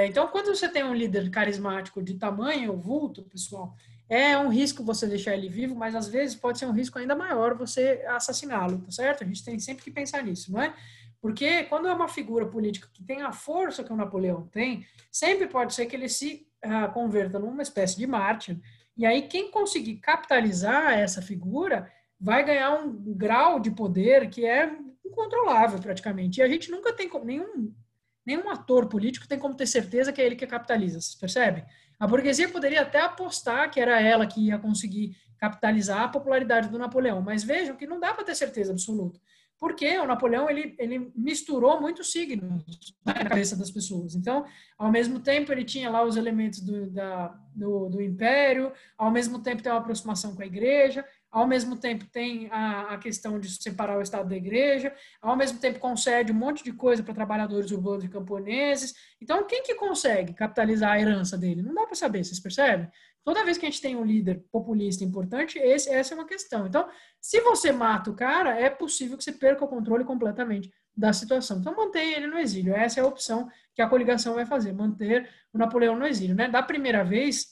Então, quando você tem um líder carismático de tamanho, vulto, pessoal, é um risco você deixar ele vivo, mas às vezes pode ser um risco ainda maior você assassiná-lo, tá certo? A gente tem sempre que pensar nisso, não é? Porque quando é uma figura política que tem a força que o Napoleão tem, sempre pode ser que ele se converta numa espécie de mártir, e aí quem conseguir capitalizar essa figura vai ganhar um grau de poder que é incontrolável praticamente. E a gente nunca tem como, nenhum ator político tem como ter certeza que é ele que capitaliza, você percebe? A burguesia poderia até apostar que era ela que ia conseguir capitalizar a popularidade do Napoleão, mas vejam que não dá para ter certeza absoluta. Porque o Napoleão ele misturou muitos signos na cabeça das pessoas. Então, ao mesmo tempo, ele tinha lá os elementos do império, ao mesmo tempo tem uma aproximação com a igreja, ao mesmo tempo tem a questão de separar o Estado da igreja, ao mesmo tempo concede um monte de coisa para trabalhadores urbanos e camponeses. Então, quem que consegue capitalizar a herança dele? Não dá para saber, vocês percebem? Toda vez que a gente tem um líder populista importante, essa é uma questão. Então, se você mata o cara, é possível que você perca o controle completamente da situação. Então, mantenha ele no exílio. Essa é a opção que a coligação vai fazer, manter o Napoleão no exílio, né? Da primeira vez,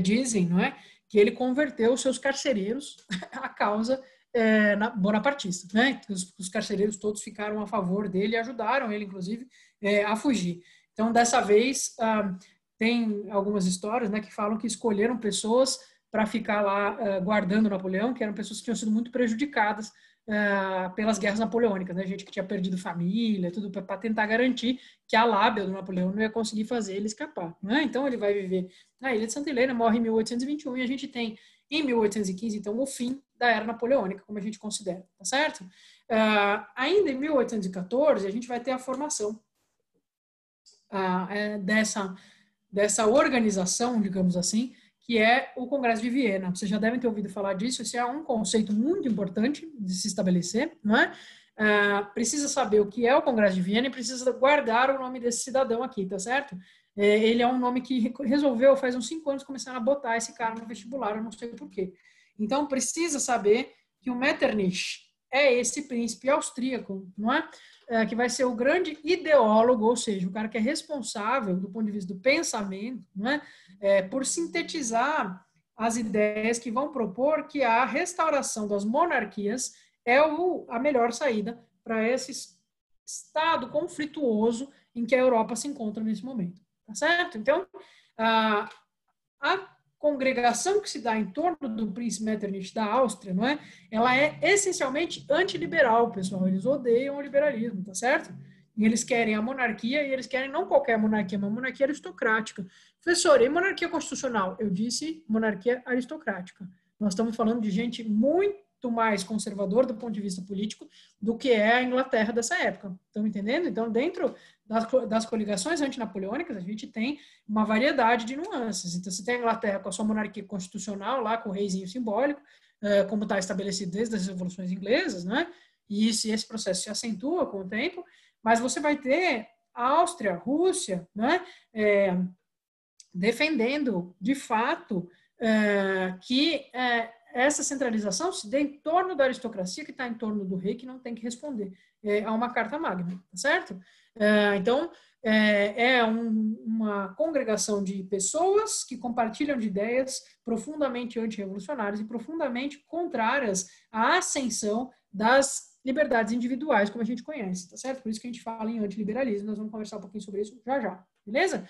dizem, não é, que ele converteu os seus carcereiros à causa bonapartista, né? Os carcereiros todos ficaram a favor dele e ajudaram ele, inclusive, a fugir. Então, dessa vez, tem algumas histórias, né, que falam que escolheram pessoas para ficar lá guardando Napoleão, que eram pessoas que tinham sido muito prejudicadas pelas guerras napoleônicas, né? Gente que tinha perdido família, tudo para tentar garantir que a lábia do Napoleão não ia conseguir fazer ele escapar, né? Então ele vai viver na Ilha de Santa Helena, morre em 1821 e a gente tem em 1815 então o fim da era napoleônica, como a gente considera, tá certo? Ainda em 1814 a gente vai ter a formação dessa organização, digamos assim, que é o Congresso de Viena. Vocês já devem ter ouvido falar disso, esse é um conceito muito importante de se estabelecer, não é? Precisa saber o que é o Congresso de Viena e precisa guardar o nome desse cidadão aqui, tá certo? Ele é um nome que resolveu, faz uns 5 anos, começaram a botar esse cara no vestibular, eu não sei porquê. Então, precisa saber que o Metternich é esse príncipe austríaco, não é? Que vai ser o grande ideólogo, ou seja, o cara que é responsável do ponto de vista do pensamento, não é? Por sintetizar as ideias que vão propor que a restauração das monarquias é a melhor saída para esse estado conflituoso em que a Europa se encontra nesse momento, tá certo? Então, a congregação que se dá em torno do príncipe Metternich da Áustria, não é? Ela é essencialmente antiliberal, pessoal. Eles odeiam o liberalismo, tá certo? E eles querem a monarquia, e eles querem não qualquer monarquia, uma monarquia aristocrática. Professor, e monarquia constitucional? Eu disse monarquia aristocrática. Nós estamos falando de gente muito mais conservadora do ponto de vista político do que é a Inglaterra dessa época. Estão entendendo? Então, dentro das coligações antinapoleônicas, a gente tem uma variedade de nuances. Então, você tem a Inglaterra com a sua monarquia constitucional, lá com o reizinho simbólico, como está estabelecido desde as revoluções inglesas, né? E esse processo se acentua com o tempo, mas você vai ter a Áustria, a Rússia, né? Defendendo, de fato, que essa centralização se dê em torno da aristocracia, que está em torno do rei, que não tem que responder a uma carta magna, tá certo? Então, uma congregação de pessoas que compartilham de ideias profundamente antirrevolucionárias e profundamente contrárias à ascensão das liberdades individuais, como a gente conhece, tá certo? Por isso que a gente fala em antiliberalismo, nós vamos conversar um pouquinho sobre isso já, beleza?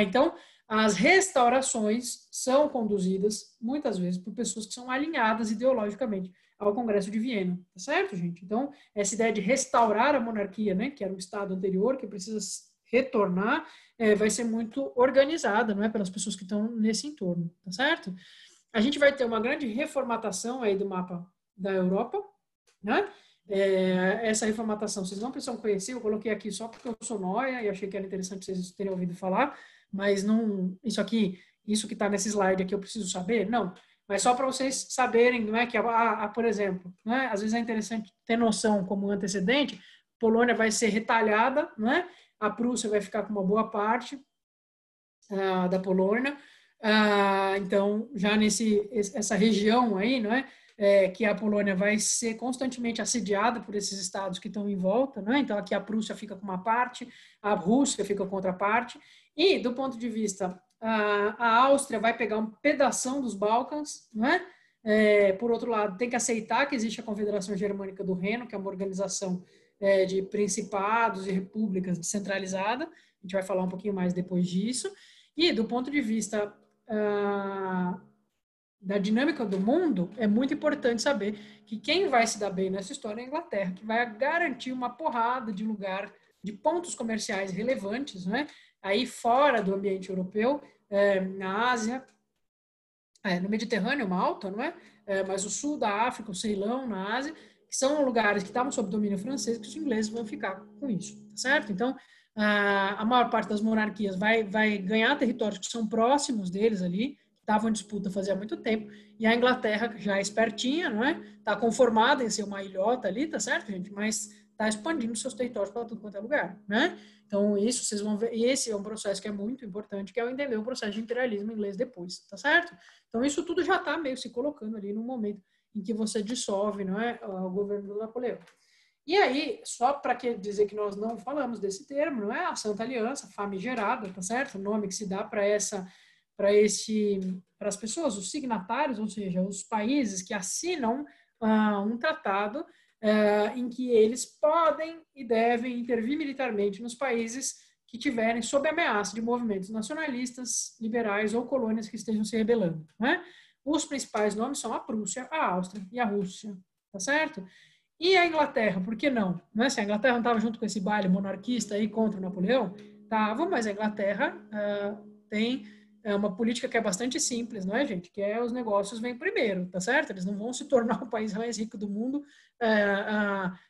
Então, as restaurações são conduzidas, muitas vezes, por pessoas que são alinhadas ideologicamente ao Congresso de Viena, tá certo, gente? Então, essa ideia de restaurar a monarquia, né, que era um estado anterior, que precisa retornar, vai ser muito organizada, não é, pelas pessoas que estão nesse entorno, tá certo? A gente vai ter uma grande reformatação aí do mapa da Europa, né? Essa reformatação vocês não precisam conhecer, eu coloquei aqui só porque eu sou nóia e achei que era interessante vocês terem ouvido falar, mas não, isso que está nesse slide aqui eu preciso saber? Não, mas só para vocês saberem, não é, que, por exemplo, não é, às vezes é interessante ter noção como antecedente, Polônia vai ser retalhada, não é? A Prússia vai ficar com uma boa parte da Polônia, então já essa região aí, não é? Que a Polônia vai ser constantemente assediada por esses estados que estão em volta, né? Então aqui a Prússia fica com uma parte, a Rússia fica com outra parte, e do ponto de vista, a Áustria vai pegar um pedação dos Balcãs, né? Por outro lado, tem que aceitar que existe a Confederação Germânica do Reno, que é uma organização de principados e repúblicas descentralizada, a gente vai falar um pouquinho mais depois disso, e do ponto de vista da dinâmica do mundo, é muito importante saber que quem vai se dar bem nessa história é a Inglaterra, que vai garantir uma porrada de lugar, de pontos comerciais relevantes, né? Aí fora do ambiente europeu, na Ásia, no Mediterrâneo, Malta, não é? Mas o sul da África, o Ceilão, na Ásia, que são lugares que estavam sob domínio francês, que os ingleses vão ficar com isso, tá certo? Então, a maior parte das monarquias vai ganhar territórios que são próximos deles ali, estavam em disputa fazia muito tempo, e a Inglaterra já é espertinha, não é? Está conformada em ser uma ilhota ali, tá certo, gente? Mas está expandindo seus territórios para tudo quanto é lugar, né? Então, isso vocês vão ver, e esse é um processo que é muito importante, que é o entender o processo de imperialismo inglês depois, tá certo? Então, isso tudo já está meio se colocando ali no momento em que você dissolve, não é, o governo do Napoleão. E aí, só para dizer que nós não falamos desse termo, não é a Santa Aliança, famigerada, tá certo? O nome que se dá para as pessoas, os signatários, ou seja, os países que assinam um tratado em que eles podem e devem intervir militarmente nos países que tiverem sob ameaça de movimentos nacionalistas, liberais ou colônias que estejam se rebelando, né? Os principais nomes são a Prússia, a Áustria e a Rússia, tá certo? E a Inglaterra, por que não? Se a Inglaterra não estava junto com esse baile monarquista aí contra o Napoleão, estava, mas a Inglaterra tem uma política que é bastante simples, não é, gente? Que os negócios vêm primeiro, tá certo? Eles não vão se tornar o país mais rico do mundo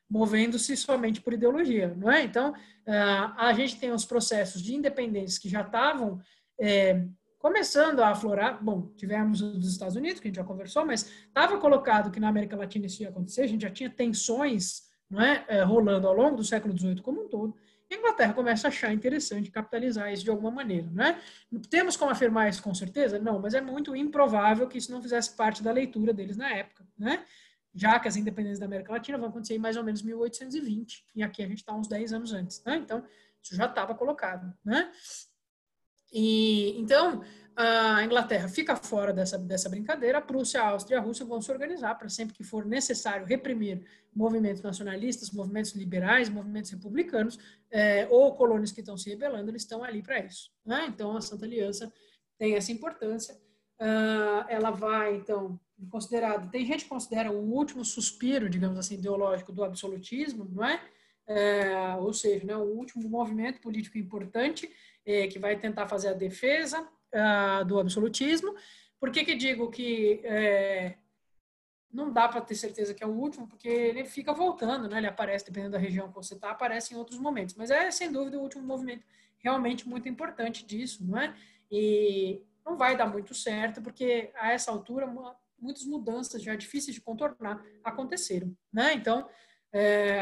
movendo-se somente por ideologia, não é? Então, a gente tem os processos de independência que já estavam começando a aflorar. Bom, tivemos os dos Estados Unidos, que a gente já conversou, mas estava colocado que na América Latina isso ia acontecer, a gente já tinha tensões, não é, rolando ao longo do século XVIII como um todo. A Inglaterra começa a achar interessante capitalizar isso de alguma maneira, né? Temos como afirmar isso com certeza? Não, mas é muito improvável que isso não fizesse parte da leitura deles na época, né? Já que as independências da América Latina vão acontecer em mais ou menos 1820, e aqui a gente está uns 10 anos antes, né? Então, isso já estava colocado, né? E, então, a Inglaterra fica fora dessa brincadeira, a Prússia, a Áustria e a Rússia vão se organizar para sempre que for necessário reprimir movimentos nacionalistas, movimentos liberais, movimentos republicanos, ou colônias que estão se rebelando, eles estão ali para isso, né? Então, a Santa Aliança tem essa importância. ela vai, então, considerada... Tem gente que considera o último suspiro, digamos assim, ideológico do absolutismo, não é? Ou seja, né, o último movimento político importante que vai tentar fazer a defesa do absolutismo. Por que digo que não dá para ter certeza que é o último? Porque ele fica voltando, né? Ele aparece, dependendo da região que você está, aparece em outros momentos. Mas é, sem dúvida, o último movimento realmente muito importante disso, não é? E não vai dar muito certo, porque a essa altura muitas mudanças já difíceis de contornar aconteceram, né? Então,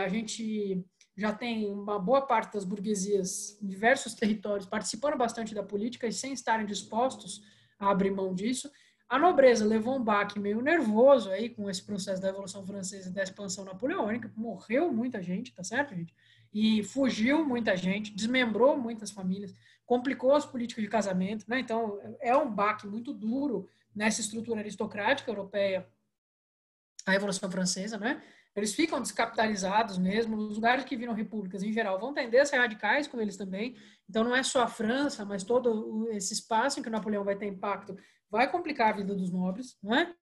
a gente já tem uma boa parte das burguesias em diversos territórios participando bastante da política e sem estarem dispostos a abrir mão disso. A nobreza levou um baque meio nervoso aí com esse processo da Revolução Francesa e da expansão napoleônica. Morreu muita gente, tá certo, gente? E fugiu muita gente, desmembrou muitas famílias, complicou as políticas de casamento, né? Então, é um baque muito duro nessa estrutura aristocrática europeia, a Revolução Francesa, né? Eles ficam descapitalizados mesmo. Os lugares que viram repúblicas, em geral, vão tender a ser radicais com eles também. Então, não é só a França, mas todo esse espaço em que o Napoleão vai ter impacto vai complicar a vida dos nobres, não é?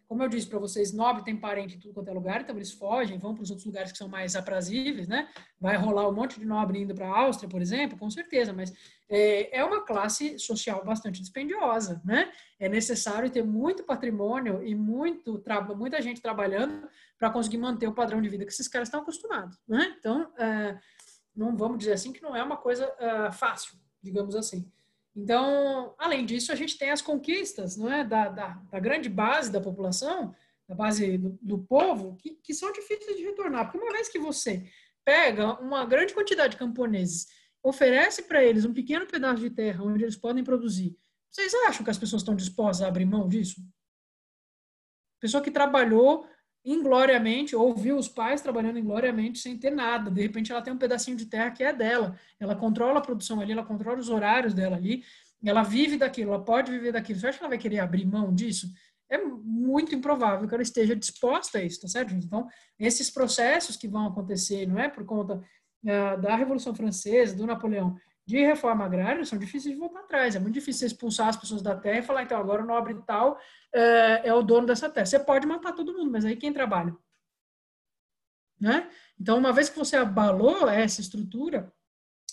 Como eu disse para vocês, nobre tem parente em tudo quanto é lugar, então eles fogem, vão para os outros lugares que são mais aprazíveis, né? Vai rolar um monte de nobre indo para a Áustria, por exemplo, com certeza, mas é uma classe social bastante dispendiosa, né? É necessário ter muito patrimônio e muita gente trabalhando para conseguir manter o padrão de vida que esses caras estão acostumados, né? Então, não vamos dizer assim que não é uma coisa fácil, digamos assim. Então, além disso, a gente tem as conquistas, não é, da grande base da população, da base do povo, que são difíceis de retornar. Porque uma vez que você pega uma grande quantidade de camponeses, oferece para eles um pequeno pedaço de terra onde eles podem produzir, vocês acham que as pessoas estão dispostas a abrir mão disso? Pessoa que trabalhou ingloriamente, ou viu os pais trabalhando ingloriamente sem ter nada. De repente, ela tem um pedacinho de terra que é dela. Ela controla a produção ali, ela controla os horários dela ali, ela vive daquilo, ela pode viver daquilo. Você acha que ela vai querer abrir mão disso? É muito improvável que ela esteja disposta a isso, tá certo, gente? Então, esses processos que vão acontecer, não é por conta da Revolução Francesa, do Napoleão, de reforma agrária, são difíceis de voltar atrás. É muito difícil expulsar as pessoas da terra e falar, então, agora o nobre tal é o dono dessa terra. Você pode matar todo mundo, mas aí quem trabalha? Né? Então, uma vez que você abalou essa estrutura,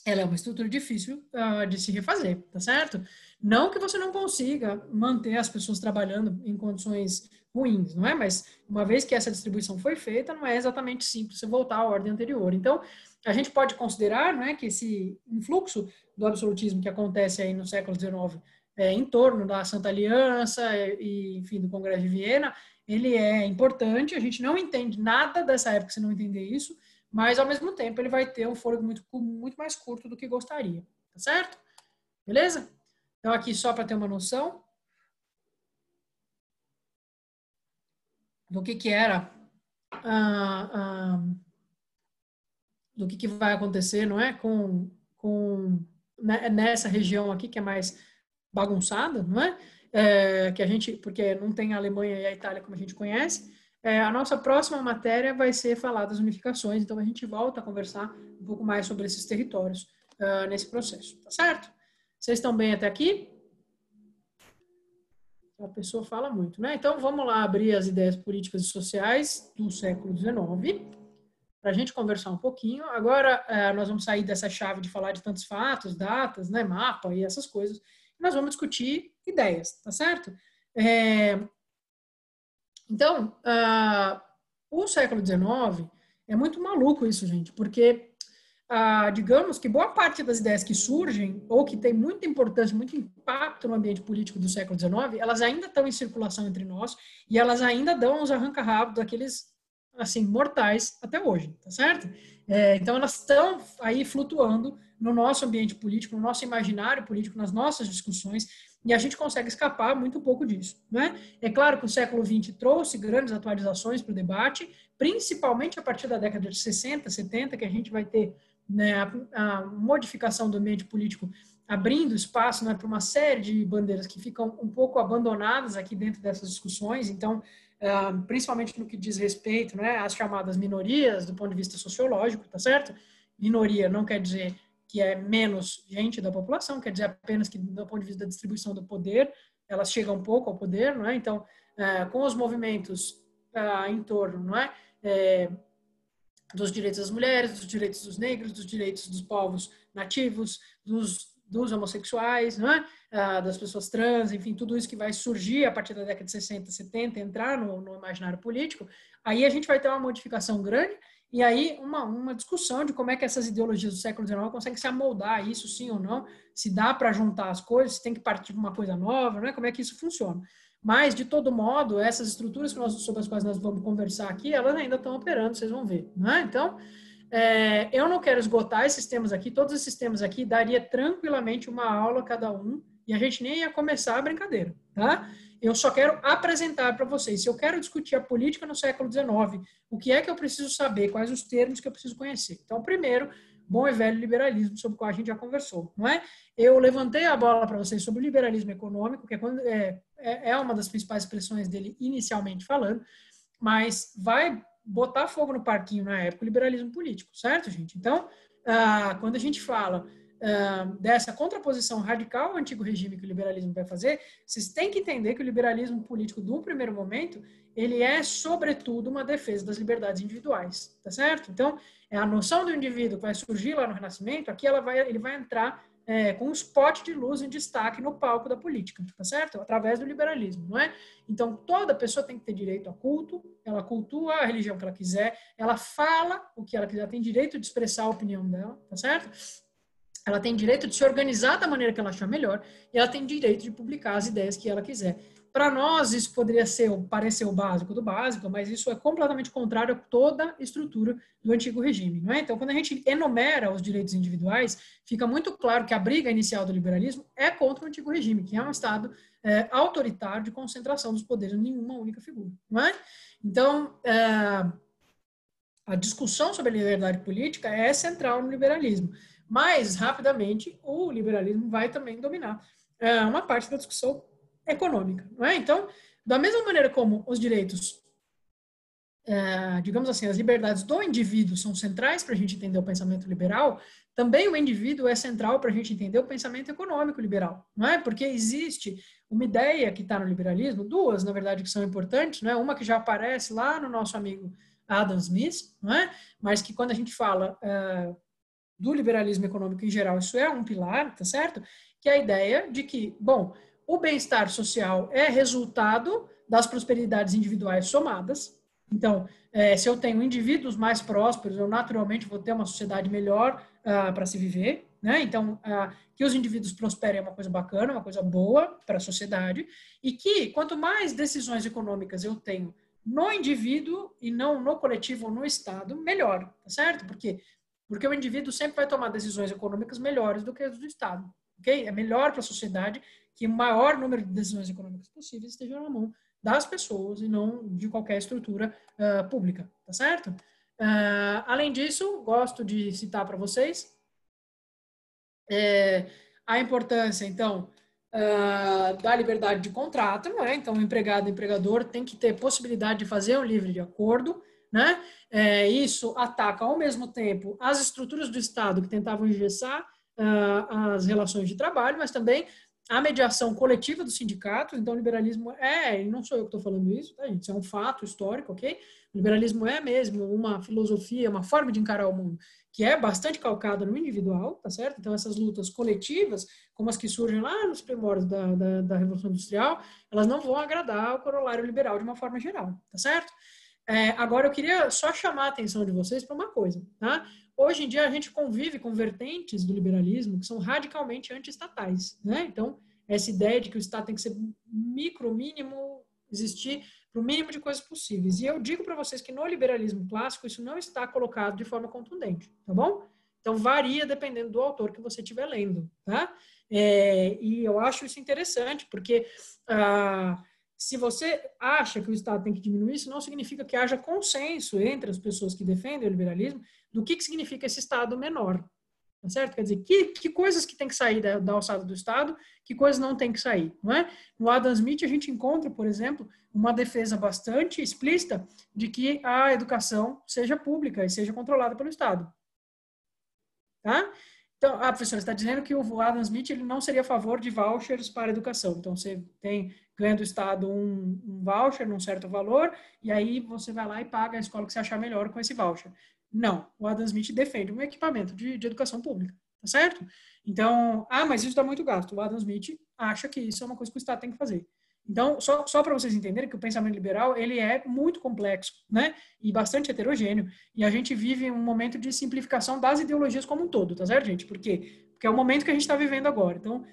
ela é uma estrutura difícil de se refazer, tá certo? Não que você não consiga manter as pessoas trabalhando em condições ruins, não é? Mas uma vez que essa distribuição foi feita, não é exatamente simples você voltar à ordem anterior. Então, a gente pode considerar, né, que esse influxo do absolutismo que acontece aí no século XIX, em torno da Santa Aliança e, enfim, do Congresso de Viena, ele é importante. A gente não entende nada dessa época se não entender isso, mas, ao mesmo tempo, ele vai ter um fôlego muito mais curto do que gostaria, tá certo? Beleza? Então, aqui só para ter uma noção do que era, do que vai acontecer, não é? Nessa região aqui que é mais bagunçada, não é? Que a gente, porque não tem a Alemanha e a Itália como a gente conhece. A nossa próxima matéria vai ser falar das unificações, então a gente volta a conversar um pouco mais sobre esses territórios nesse processo, tá certo? Vocês estão bem até aqui? A pessoa fala muito, né? Então vamos lá abrir as ideias políticas e sociais do século XIX, para a gente conversar um pouquinho. Agora nós vamos sair dessa chave de falar de tantos fatos, datas, né, mapa e essas coisas. Nós vamos discutir ideias, tá certo? Então, o século XIX é muito maluco isso, gente, porque digamos que boa parte das ideias que surgem ou que tem muita importância, muito impacto no ambiente político do século XIX, elas ainda estão em circulação entre nós e elas ainda dão uns arranca-rabos daqueles, assim, mortais até hoje, tá certo? Então, elas estão aí flutuando no nosso ambiente político, no nosso imaginário político, nas nossas discussões, e a gente consegue escapar muito pouco disso, né? É claro que o século XX trouxe grandes atualizações para o debate, principalmente a partir da década de 60, 70, que a gente vai ter, né, a modificação do ambiente político abrindo espaço, né, para uma série de bandeiras que ficam um pouco abandonadas aqui dentro dessas discussões. Então, principalmente no que diz respeito, né, às chamadas minorias do ponto de vista sociológico, tá certo? Minoria não quer dizer que é menos gente da população, quer dizer apenas que do ponto de vista da distribuição do poder, elas chegam um pouco ao poder, não é? Então, com os movimentos em torno, não é? Dos direitos das mulheres, dos direitos dos negros, dos direitos dos povos nativos, dos homossexuais, não é? Das pessoas trans, enfim, tudo isso que vai surgir a partir da década de 60, 70, entrar no imaginário político, aí a gente vai ter uma modificação grande e aí uma discussão de como é que essas ideologias do século XIX conseguem se amoldar a isso, sim ou não, se dá para juntar as coisas, se tem que partir de uma coisa nova, não é? Como é que isso funciona. Mas, de todo modo, essas estruturas sobre as quais nós vamos conversar aqui, elas ainda estão operando, vocês vão ver. Não é? Então, eu não quero esgotar esses temas aqui, todos esses temas aqui, daria tranquilamente uma aula cada um, e a gente nem ia começar a brincadeira, tá? Eu só quero apresentar para vocês. Se eu quero discutir a política no século XIX, o que é que eu preciso saber, quais os termos que eu preciso conhecer. Então, primeiro, bom e velho liberalismo, sobre o qual a gente já conversou, não é? Eu levantei a bola para vocês sobre o liberalismo econômico, que é uma das principais expressões dele inicialmente falando, mas vai botar fogo no parquinho na época o liberalismo político, certo, gente? Então, quando a gente fala dessa contraposição radical ao antigo regime que o liberalismo vai fazer, vocês têm que entender que o liberalismo político, do primeiro momento, ele é, sobretudo, uma defesa das liberdades individuais, tá certo? Então, a noção do indivíduo que vai surgir lá no Renascimento, aqui ele vai entrar com um spot de luz em destaque no palco da política, tá certo? Através do liberalismo, não é? Então, toda pessoa tem que ter direito a culto, ela cultua a religião que ela quiser, ela fala o que ela quiser, tem direito de expressar a opinião dela, tá certo? Ela tem direito de se organizar da maneira que ela achar melhor e ela tem direito de publicar as ideias que ela quiser. Para nós, isso poderia parecer o básico do básico, mas isso é completamente contrário a toda a estrutura do antigo regime. Não é? Então, quando a gente enumera os direitos individuais, fica muito claro que a briga inicial do liberalismo é contra o antigo regime, que é um Estado autoritário de concentração dos poderes em uma única figura. Não é? Então, a discussão sobre a liberdade política é central no liberalismo. Mas, rapidamente, o liberalismo vai também dominar uma parte da discussão econômica. Não é? Então, da mesma maneira como os direitos, digamos assim, as liberdades do indivíduo são centrais para a gente entender o pensamento liberal, também o indivíduo é central para a gente entender o pensamento econômico liberal. Não é? Porque existe uma ideia que está no liberalismo, duas, na verdade, que são importantes, não é? Uma que já aparece lá no nosso amigo Adam Smith, não é? Mas que quando a gente fala do liberalismo econômico em geral, isso é um pilar, tá certo? Que é a ideia de que, bom, o bem-estar social é resultado das prosperidades individuais somadas. Então, se eu tenho indivíduos mais prósperos, eu naturalmente vou ter uma sociedade melhor para se viver, né? Então, que os indivíduos prosperem é uma coisa bacana, uma coisa boa para a sociedade, e que quanto mais decisões econômicas eu tenho no indivíduo e não no coletivo ou no Estado, melhor, tá certo? Porque o indivíduo sempre vai tomar decisões econômicas melhores do que as do Estado, ok? É melhor para a sociedade que o maior número de decisões econômicas possíveis esteja na mão das pessoas e não de qualquer estrutura pública, tá certo? Além disso, gosto de citar para vocês a importância, então, da liberdade de contrato, não é? Então, o empregado e o empregador tem que ter possibilidade de fazer um livre de acordo, né? Isso ataca, ao mesmo tempo, as estruturas do Estado que tentavam engessar as relações de trabalho, mas também a mediação coletiva dos sindicatos. Então, o liberalismo e não sou eu que estou falando isso, tá, gente? Isso é um fato histórico, ok? O liberalismo é mesmo uma filosofia, uma forma de encarar o mundo que é bastante calcada no individual, tá certo? Então, essas lutas coletivas, como as que surgem lá nos primórdios da Revolução Industrial, elas não vão agradar ao corolário liberal de uma forma geral, tá certo? Agora, eu queria só chamar a atenção de vocês para uma coisa, tá? Hoje em dia, a gente convive com vertentes do liberalismo que são radicalmente anti-estatais, né? Então, essa ideia de que o Estado tem que ser mínimo, existir para o mínimo de coisas possíveis. E eu digo para vocês que no liberalismo clássico isso não está colocado de forma contundente, tá bom? Então, varia dependendo do autor que você estiver lendo, tá? E eu acho isso interessante, porque se você acha que o Estado tem que diminuir, isso não significa que haja consenso entre as pessoas que defendem o liberalismo do que significa esse Estado menor, tá certo? Quer dizer, que coisas que tem que sair da alçada do Estado, que coisas não tem que sair, não é? No Adam Smith, a gente encontra, por exemplo, uma defesa bastante explícita de que a educação seja pública e seja controlada pelo Estado, tá? Então, professora, você está dizendo que o Adam Smith ele não seria a favor de vouchers para a educação. Então, você ganha do Estado um voucher num certo valor, e aí você vai lá e paga a escola que você achar melhor com esse voucher. Não, o Adam Smith defende um equipamento de educação pública, tá certo? Então, mas isso dá muito gasto. O Adam Smith acha que isso é uma coisa que o Estado tem que fazer. Então, só para vocês entenderem que o pensamento liberal, ele é muito complexo, né? E bastante heterogêneo. E a gente vive um momento de simplificação das ideologias como um todo, tá certo, gente? Por quê? Porque é o momento que a gente está vivendo agora. Então,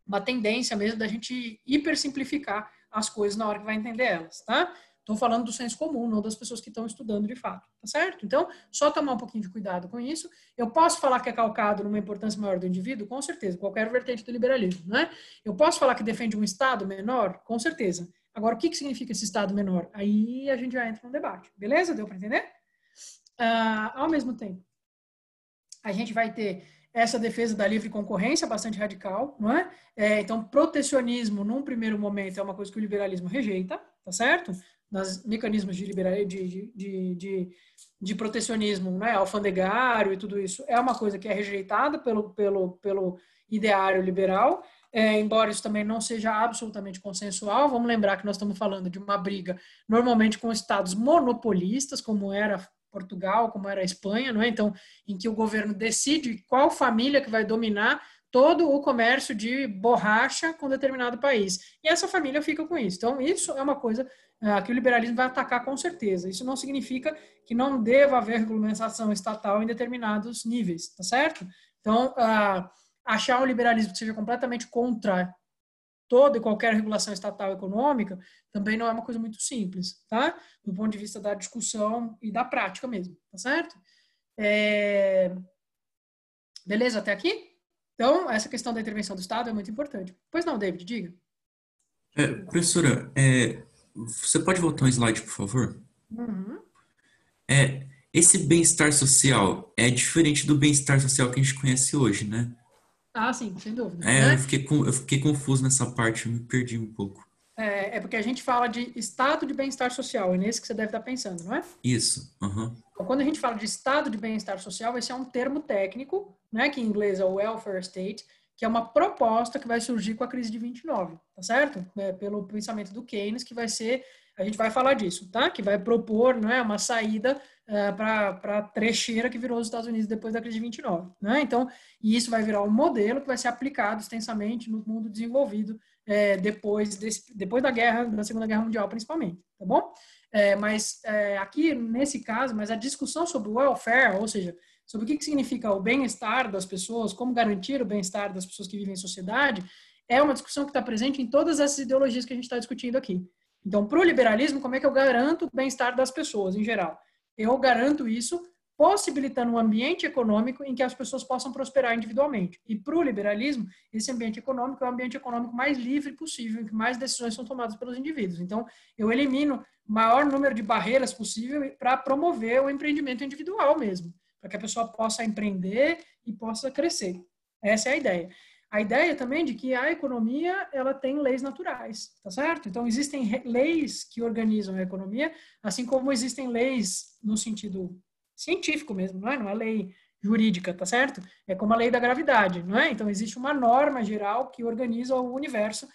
uma tendência mesmo da gente hipersimplificar as coisas na hora que vai entender elas, tá? Estou falando do senso comum, não das pessoas que estão estudando de fato, tá certo? Então, só tomar um pouquinho de cuidado com isso. Eu posso falar que é calcado numa importância maior do indivíduo? Com certeza, qualquer vertente do liberalismo, né? Eu posso falar que defende um Estado menor? Com certeza. Agora, o que significa esse Estado menor? Aí a gente já entra no debate, beleza? Deu para entender? Ao mesmo tempo, a gente vai ter essa defesa da livre concorrência bastante radical, não é? Então, protecionismo, num primeiro momento, é uma coisa que o liberalismo rejeita, tá certo? Nos mecanismos de protecionismo, né, alfandegário e tudo isso, é uma coisa que é rejeitada pelo ideário liberal, embora isso também não seja absolutamente consensual. Vamos lembrar que nós estamos falando de uma briga normalmente com estados monopolistas, como era Portugal, como era a Espanha, não é? Então, em que o governo decide qual família que vai dominar todo o comércio de borracha com determinado país. E essa família fica com isso. Então, isso é uma coisa que o liberalismo vai atacar com certeza. Isso não significa que não deva haver regulamentação estatal em determinados níveis, tá certo? Então, achar um liberalismo que seja completamente contra toda e qualquer regulação estatal econômica também não é uma coisa muito simples, tá? Do ponto de vista da discussão e da prática mesmo, tá certo? Beleza até aqui? Então, essa questão da intervenção do Estado é muito importante. Pois não, David, diga. Professora, você pode voltar um slide, por favor? Uhum. Esse bem-estar social é diferente do bem-estar social que a gente conhece hoje, né? Sim, sem dúvida. Eu fiquei confuso nessa parte, eu me perdi um pouco. É porque a gente fala de estado de bem-estar social, é nesse que você deve estar pensando, não é? Isso, uhum. Quando a gente fala de estado de bem-estar social, esse é um termo técnico, né, que em inglês é o welfare state, que é uma proposta que vai surgir com a crise de 29, tá certo? Pelo pensamento do Keynes, que vai ser, a gente vai falar disso, tá? Que vai propor, né, uma saída para a trecheira que virou os Estados Unidos depois da crise de 29, né? Então, e isso vai virar um modelo que vai ser aplicado extensamente no mundo desenvolvido depois da Segunda Guerra Mundial, principalmente, tá bom? Mas aqui, nesse caso, mas a discussão sobre o welfare, ou seja, sobre o que significa o bem-estar das pessoas, como garantir o bem-estar das pessoas que vivem em sociedade, é uma discussão que está presente em todas essas ideologias que a gente está discutindo aqui. Então, para o liberalismo, como é que eu garanto o bem-estar das pessoas, em geral? Eu garanto isso possibilitando um ambiente econômico em que as pessoas possam prosperar individualmente. E para o liberalismo, esse ambiente econômico é o ambiente econômico mais livre possível, em que mais decisões são tomadas pelos indivíduos. Então, eu elimino o maior número de barreiras possível para promover o empreendimento individual mesmo, para que a pessoa possa empreender e possa crescer. Essa é a ideia. A ideia também de que a economia, ela tem leis naturais, tá certo? Então, existem leis que organizam a economia, assim como existem leis no sentido científico mesmo, não é lei jurídica, tá certo? É como a lei da gravidade, não é? Então, existe uma norma geral que organiza o universo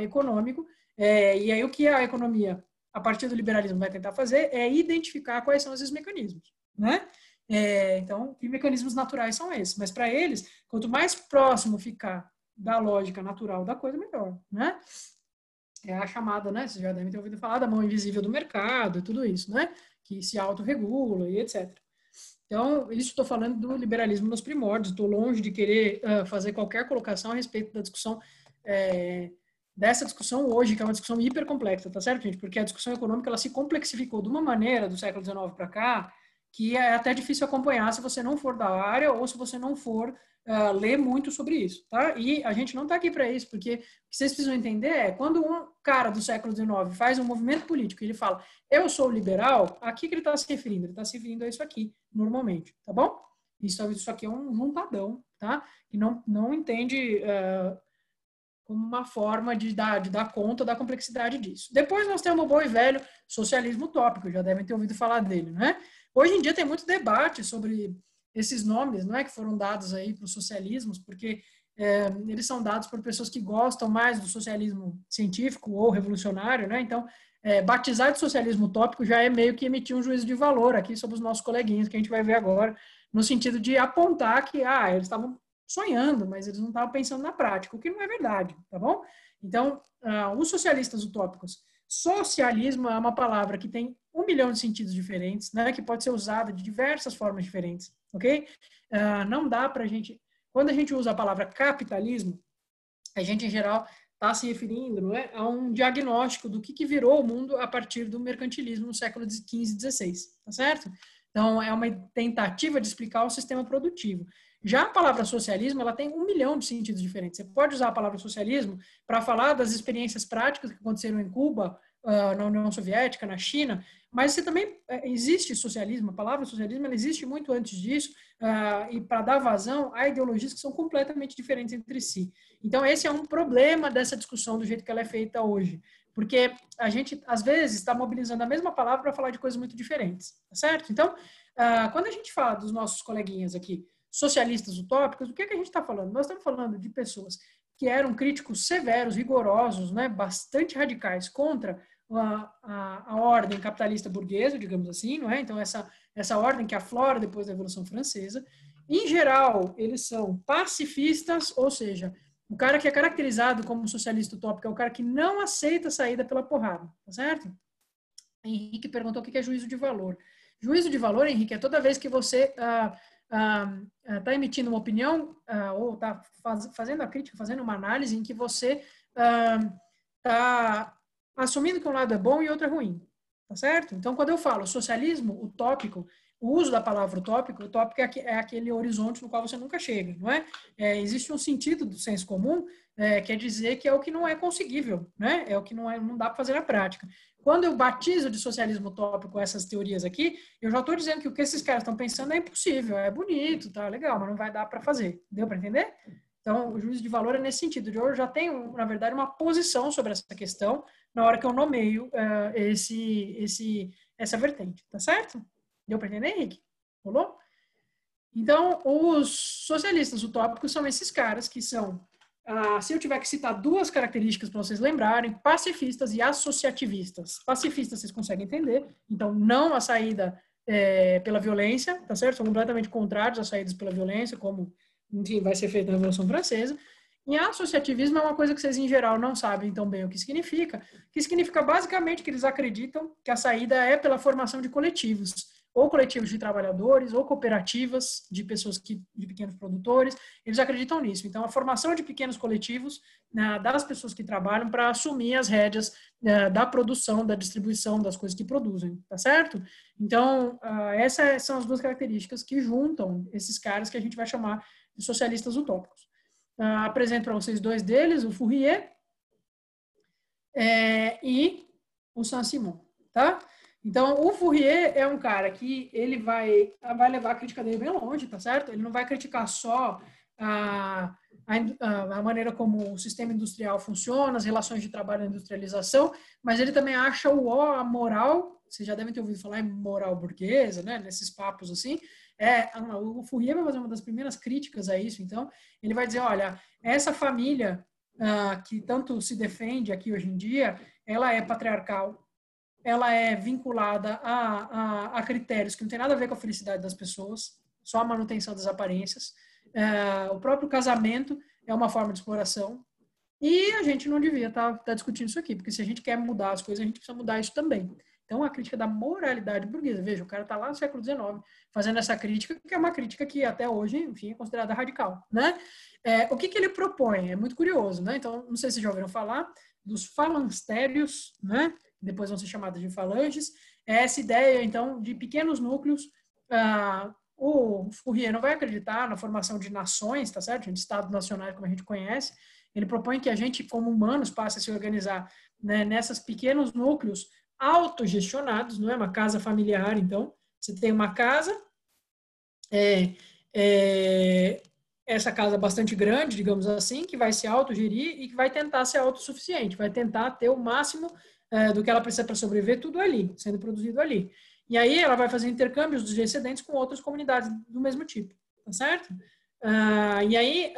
econômico, e aí o que a economia, a partir do liberalismo, vai tentar fazer é identificar quais são esses mecanismos, né? Então, que mecanismos naturais são esses? Mas para eles, quanto mais próximo ficar da lógica natural da coisa, melhor, né? É a chamada, né? Vocês já devem ter ouvido falar da mão invisível do mercado e tudo isso, né? Que se autorregula e etc. Então, isso estou falando do liberalismo nos primórdios. Estou longe de querer fazer qualquer colocação a respeito da discussão, dessa discussão hoje, que é uma discussão hiper complexa, tá certo, gente? Porque a discussão econômica, ela se complexificou de uma maneira do século XIX para cá, que é até difícil acompanhar se você não for da área ou se você não for ler muito sobre isso, tá? E a gente não está aqui para isso, porque o que vocês precisam entender é, quando um cara do século XIX faz um movimento político e ele fala, eu sou liberal, a que ele está se referindo? Ele está se referindo a isso aqui, normalmente, tá bom? Isso aqui é um juntadão, tá? E não entende como uma forma de dar conta da complexidade disso. Depois nós temos o bom e velho socialismo utópico, já devem ter ouvido falar dele, né? Hoje em dia tem muito debate sobre esses nomes, não é, que foram dados aí para os socialismos, porque eles são dados por pessoas que gostam mais do socialismo científico ou revolucionário, né? Então, batizar de socialismo utópico já é meio que emitir um juízo de valor aqui sobre os nossos coleguinhas, que a gente vai ver agora, no sentido de apontar que, eles estavam sonhando, mas eles não estavam pensando na prática, o que não é verdade, tá bom? Então, os socialistas utópicos, socialismo é uma palavra que tem 1 milhão de sentidos diferentes, né, que pode ser usada de diversas formas diferentes, ok? Não dá pra gente... Quando a gente usa a palavra capitalismo, a gente, em geral, está se referindo, não é, a um diagnóstico do que virou o mundo a partir do mercantilismo no século XV e XVI, tá certo? Então, é uma tentativa de explicar o sistema produtivo. Já a palavra socialismo, ela tem 1 milhão de sentidos diferentes. Você pode usar a palavra socialismo para falar das experiências práticas que aconteceram em Cuba, na União Soviética, na China, mas você também existe socialismo, a palavra socialismo ela existe muito antes disso, e para dar vazão a ideologias que são completamente diferentes entre si. Então, esse é um problema dessa discussão do jeito que ela é feita hoje, porque a gente, às vezes, está mobilizando a mesma palavra para falar de coisas muito diferentes, tá certo? Então, quando a gente fala dos nossos coleguinhas aqui, socialistas utópicos, o que a gente está falando? Nós estamos falando de pessoas que eram críticos severos, rigorosos, né, bastante radicais contra a ordem capitalista burguesa, digamos assim, não é? Então, essa ordem que aflora depois da Revolução Francesa. Em geral, eles são pacifistas, ou seja, o cara que é caracterizado como socialista utópico é o cara que não aceita a saída pela porrada, tá certo? Henrique perguntou o que é juízo de valor. Juízo de valor, Henrique, é toda vez que você está emitindo uma opinião ou está fazendo a crítica, fazendo uma análise em que você está assumindo que um lado é bom e outro é ruim, tá certo? Então, quando eu falo socialismo utópico, o uso da palavra utópico é aquele horizonte no qual você nunca chega, não é? Existe um sentido do senso comum, quer dizer que é o que não é conseguível, né? É o que não dá para fazer na prática. Quando eu batizo de socialismo utópico essas teorias aqui, eu já estou dizendo que o que esses caras estão pensando é impossível, é bonito, tá legal, mas não vai dar para fazer. Deu para entender? Então, o juízo de valor é nesse sentido. Eu já tenho, na verdade, uma posição sobre essa questão na hora que eu nomeio essa vertente, tá certo? Deu para entender, Henrique? Rolou? Então, os socialistas utópicos são esses caras que são, se eu tiver que citar 2 características para vocês lembrarem, pacifistas e associativistas. Pacifistas vocês conseguem entender, então não a saída pela violência, tá certo? São completamente contrários às saídas pela violência, como, enfim, vai ser feito na Revolução Francesa. E associativismo é uma coisa que vocês, em geral, não sabem tão bem o que significa basicamente que eles acreditam que a saída é pela formação de coletivos, ou coletivos de trabalhadores, ou cooperativas de pessoas de pequenos produtores, eles acreditam nisso. Então, a formação de pequenos coletivos das pessoas que trabalham para assumir as rédeas da produção, da distribuição das coisas que produzem, tá certo? Então, essas são as 2 características que juntam esses caras que a gente vai chamar de socialistas utópicos. Apresento para vocês 2 deles, o Fourier e o Saint-Simon, tá? Então, o Fourier é um cara que ele vai levar a crítica dele bem longe, tá certo? Ele não vai criticar só a maneira como o sistema industrial funciona, as relações de trabalho e industrialização, mas ele também acha a moral, vocês já devem ter ouvido falar em moral burguesa, né? Nesses papos assim, o Fourier vai fazer uma das primeiras críticas a isso, então, ele vai dizer, olha, essa família que tanto se defende aqui hoje em dia, ela é patriarcal, ela é vinculada a critérios que não tem nada a ver com a felicidade das pessoas, só a manutenção das aparências. O próprio casamento é uma forma de exploração. E a gente não devia estar discutindo isso aqui, porque se a gente quer mudar as coisas, a gente precisa mudar isso também. Então, a crítica da moralidade burguesa. Veja, o cara está lá no século XIX fazendo essa crítica, que é uma crítica que até hoje, enfim, é considerada radical, né? O que ele propõe? É muito curioso, né? Então, não sei se vocês já ouviram falar dos falancérios, né? Depois vão ser chamadas de falanges, essa ideia, então, de pequenos núcleos. O Fourier não vai acreditar na formação de nações, tá certo? De estados nacionais, como a gente conhece. Ele propõe que a gente, como humanos, passe a se organizar, né, nessas pequenos núcleos autogestionados, não é uma casa familiar, então. Você tem uma casa, essa casa bastante grande, digamos assim, que vai se autogerir e que vai tentar ser autossuficiente, vai tentar ter o máximo do que ela precisa para sobreviver, tudo ali, sendo produzido ali. E aí ela vai fazer intercâmbios dos excedentes com outras comunidades do mesmo tipo, tá certo? E aí,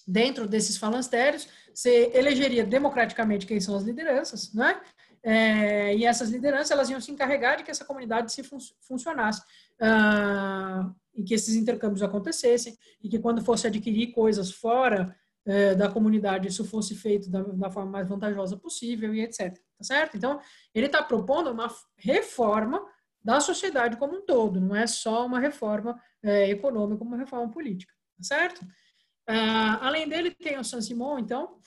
dentro desses falancérios, você elegeria democraticamente quem são as lideranças, né? E essas lideranças, elas iam se encarregar de que essa comunidade se funcionasse, e que esses intercâmbios acontecessem, e que quando fosse adquirir coisas fora da comunidade, isso fosse feito da forma mais vantajosa possível, e etc. Tá certo? Então, ele está propondo uma reforma da sociedade como um todo, não é só uma reforma econômica, uma reforma política. Tá certo? Além dele, tem o Saint-Simon, então,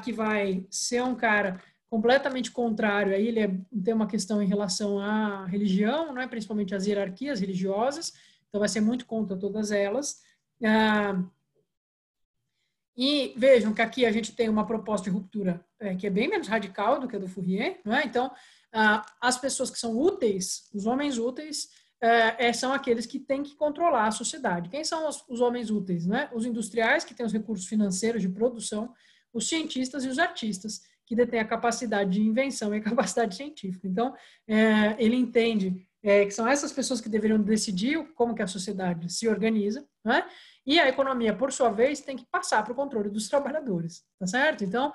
que vai ser um cara completamente contrário. Aí ele tem uma questão em relação à religião, né, principalmente às hierarquias religiosas, então vai ser muito contra todas elas. E vejam que aqui a gente tem uma proposta de ruptura que é bem menos radical do que a do Fourier, né? Então, as pessoas que são úteis, os homens úteis, são aqueles que têm que controlar a sociedade. Quem são os homens úteis, né? Os industriais, que têm os recursos financeiros de produção, os cientistas e os artistas, que detêm a capacidade de invenção e a capacidade científica. Então, ele entende que são essas pessoas que deveriam decidir como que a sociedade se organiza, né? E a economia, por sua vez, tem que passar para o controle dos trabalhadores, tá certo? Então,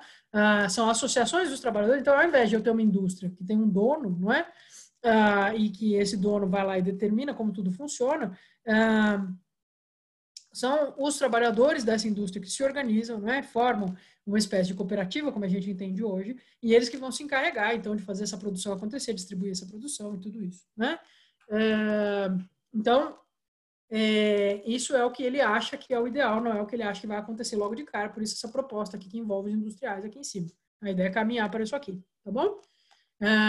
são associações dos trabalhadores. Então, ao invés de eu ter uma indústria que tem um dono, não é? E que esse dono vai lá e determina como tudo funciona, são os trabalhadores dessa indústria que se organizam, né, formam uma espécie de cooperativa, como a gente entende hoje, e eles que vão se encarregar, então, de fazer essa produção acontecer, distribuir essa produção e tudo isso, né? Então, isso é o que ele acha que é o ideal, não é o que ele acha que vai acontecer logo de cara, por isso essa proposta aqui que envolve os industriais aqui em cima. A ideia é caminhar para isso aqui, tá bom?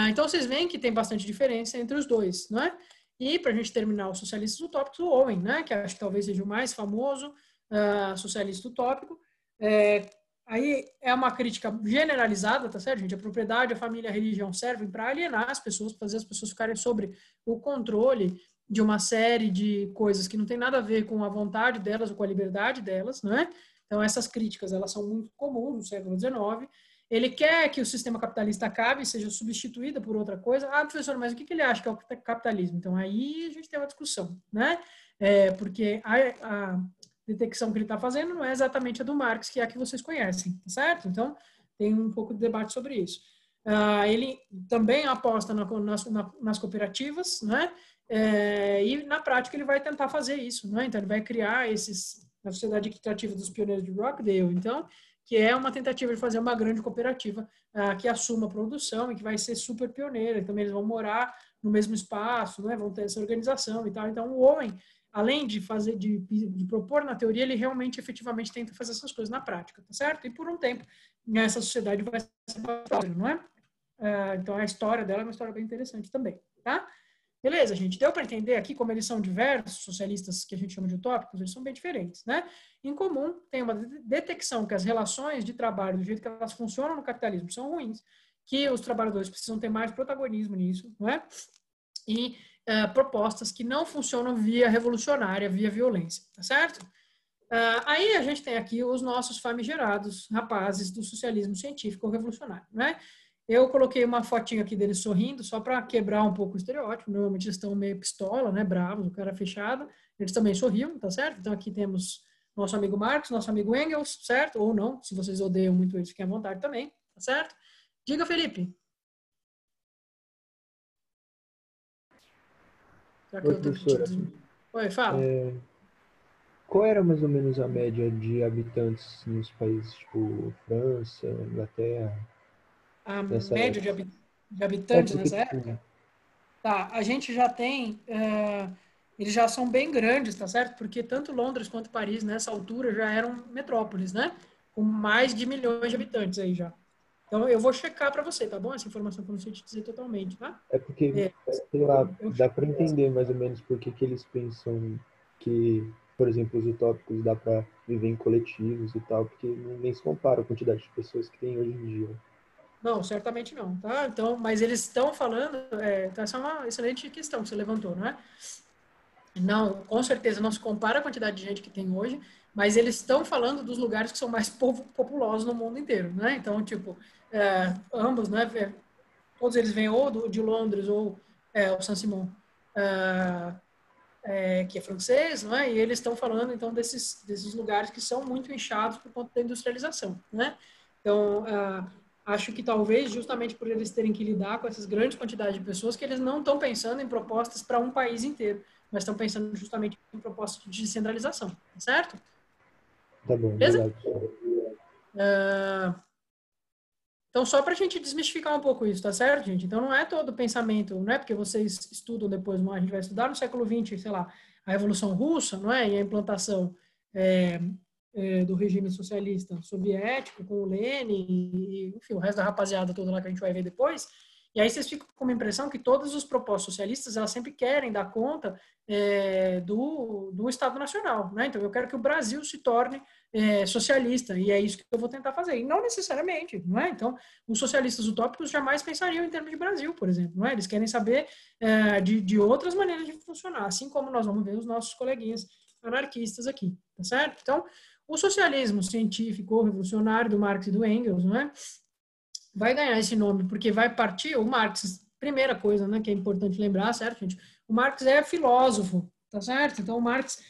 Então, vocês veem que tem bastante diferença entre os dois, não é? E, para a gente terminar os socialistas utópicos, o Owen, né, que acho que talvez seja o mais famoso socialista utópico. Aí é uma crítica generalizada, tá certo, gente? A propriedade, a família, a religião servem para alienar as pessoas, fazer as pessoas ficarem sobre o controle de uma série de coisas que não tem nada a ver com a vontade delas ou com a liberdade delas, né? Então, essas críticas, elas são muito comuns no século XIX. Ele quer que o sistema capitalista acabe e seja substituído por outra coisa. Professor, mas o que ele acha que é o capitalismo? Então, aí a gente tem uma discussão, né? Porque a detecção que ele está fazendo não é exatamente a do Marx, que é a que vocês conhecem, tá certo? Então, tem um pouco de debate sobre isso. Ele também aposta nas cooperativas, né? E na prática ele vai tentar fazer isso, né? Então, ele vai criar a sociedade equitativa dos pioneiros de Rockdale, então, que é uma tentativa de fazer uma grande cooperativa que assuma a produção e que vai ser super pioneira. E também eles vão morar no mesmo espaço, né? Vão ter essa organização e tal. Então, o Owen, além de propor na teoria, ele realmente, efetivamente, tenta fazer essas coisas na prática, tá certo? E por um tempo, essa sociedade vai ser própria, não é? Então, a história dela é uma história bem interessante também, tá? Beleza, gente. Deu para entender aqui como eles são diversos, socialistas que a gente chama de utópicos, eles são bem diferentes, né? Em comum, tem uma detecção que as relações de trabalho, do jeito que elas funcionam no capitalismo, são ruins, que os trabalhadores precisam ter mais protagonismo nisso, não é? E propostas que não funcionam via revolucionária, via violência, tá certo? Aí a gente tem aqui os nossos famigerados rapazes do socialismo científico revolucionário, né? Eu coloquei uma fotinho aqui deles sorrindo, só para quebrar um pouco o estereótipo. Normalmente eles estão meio pistola, né, bravos, o cara fechado. Eles também sorriam, tá certo? Então aqui temos nosso amigo Marx, nosso amigo Engels, certo? Ou não, se vocês odeiam muito eles, fiquem à vontade também, tá certo? Diga, Felipe. Oi, professora. Oi, fala. Qual era mais ou menos a média de habitantes nos países tipo França, Inglaterra? A média de habitantes nessa tipo, época? Tá, a gente já tem, eles já são bem grandes, tá certo? Porque tanto Londres quanto Paris, nessa altura, já eram metrópoles, né? Com mais de milhões de habitantes aí já. Então, eu vou checar para você, tá bom? Essa informação que eu não sei te dizer totalmente, tá? porque, sei lá, dá para entender mais ou menos por que eles pensam que, por exemplo, os utópicos dá para viver em coletivos e tal, porque nem se compara a quantidade de pessoas que tem hoje em dia. Não, certamente não, tá? Então, mas eles estão falando, então essa é uma excelente questão que você levantou, não é? Não, com certeza não se compara a quantidade de gente que tem hoje, mas eles estão falando dos lugares que são mais populosos no mundo inteiro, né? Então, tipo, ambos, né? Todos eles vêm ou de Londres ou o Saint-Simon, que é francês, não é? E eles estão falando, então, desses lugares que são muito inchados por conta da industrialização, né? Então, acho que talvez, justamente por eles terem que lidar com essas grandes quantidades de pessoas, que eles não estão pensando em propostas para um país inteiro, mas estão pensando justamente em propostas de descentralização, certo? Tá bom, Beleza? verdade. Então, só para a gente desmistificar um pouco isso, tá certo, gente? Então, não é todo pensamento, não é porque vocês estudam depois, a gente vai estudar no século XX, sei lá, a Revolução Russa, não é? E a implantação do regime socialista soviético com o Lenin e, enfim, o resto da rapaziada toda lá que a gente vai ver depois. E aí vocês ficam com uma impressão que todas as propostas socialistas, elas sempre querem dar conta do Estado Nacional, né? Então, eu quero que o Brasil se torne socialista, e é isso que eu vou tentar fazer. E não necessariamente, não é? Então, os socialistas utópicos jamais pensariam em termos de Brasil, por exemplo, não é? Eles querem saber de outras maneiras de funcionar, assim como nós vamos ver os nossos coleguinhas anarquistas aqui, tá certo? Então, o socialismo científico ou revolucionário do Marx e do Engels, não é? Vai ganhar esse nome porque vai partir, o Marx, primeira coisa, né, que é importante lembrar, certo, gente? O Marx é filósofo, tá certo? Então, o Marx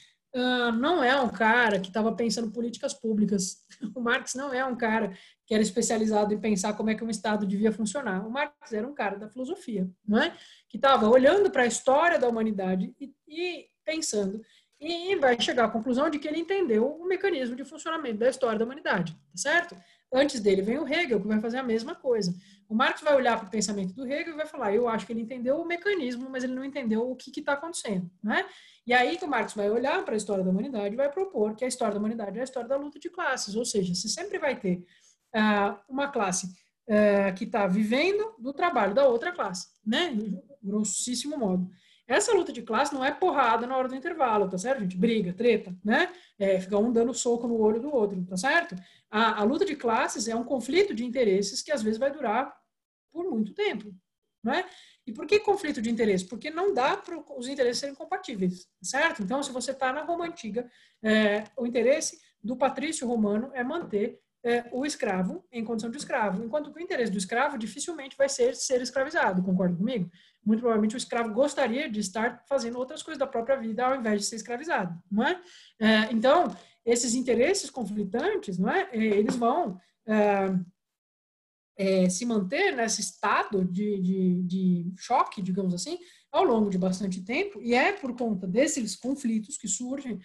não é um cara que estava pensando políticas públicas. O Marx não é um cara que era especializado em pensar como é que um Estado devia funcionar. O Marx era um cara da filosofia, não é? Que estava olhando para a história da humanidade e pensando, e vai chegar à conclusão de que ele entendeu o mecanismo de funcionamento da história da humanidade, tá certo? Antes dele vem o Hegel, que vai fazer a mesma coisa. O Marx vai olhar para o pensamento do Hegel e vai falar, eu acho que ele entendeu o mecanismo, mas ele não entendeu o que está acontecendo, né? E aí que o Marx vai olhar para a história da humanidade e vai propor que a história da humanidade é a história da luta de classes, ou seja, você sempre vai ter uma classe que está vivendo do trabalho da outra classe, né? Grossíssimo modo. Essa luta de classe não é porrada na hora do intervalo, tá certo, gente? Briga, treta, né? Fica um dando soco no olho do outro, tá certo? A luta de classes é um conflito de interesses que às vezes vai durar por muito tempo, né? E por que conflito de interesse? Porque não dá para os interesses serem compatíveis, certo? Então, se você está na Roma Antiga, o interesse do patrício romano é manter o escravo em condição de escravo, enquanto que o interesse do escravo dificilmente vai ser escravizado, concorda comigo? Muito provavelmente o escravo gostaria de estar fazendo outras coisas da própria vida ao invés de ser escravizado, não é? Então, esses interesses conflitantes, não é? Eles vão se manter nesse estado de choque, digamos assim, ao longo de bastante tempo, e é por conta desses conflitos que surgem,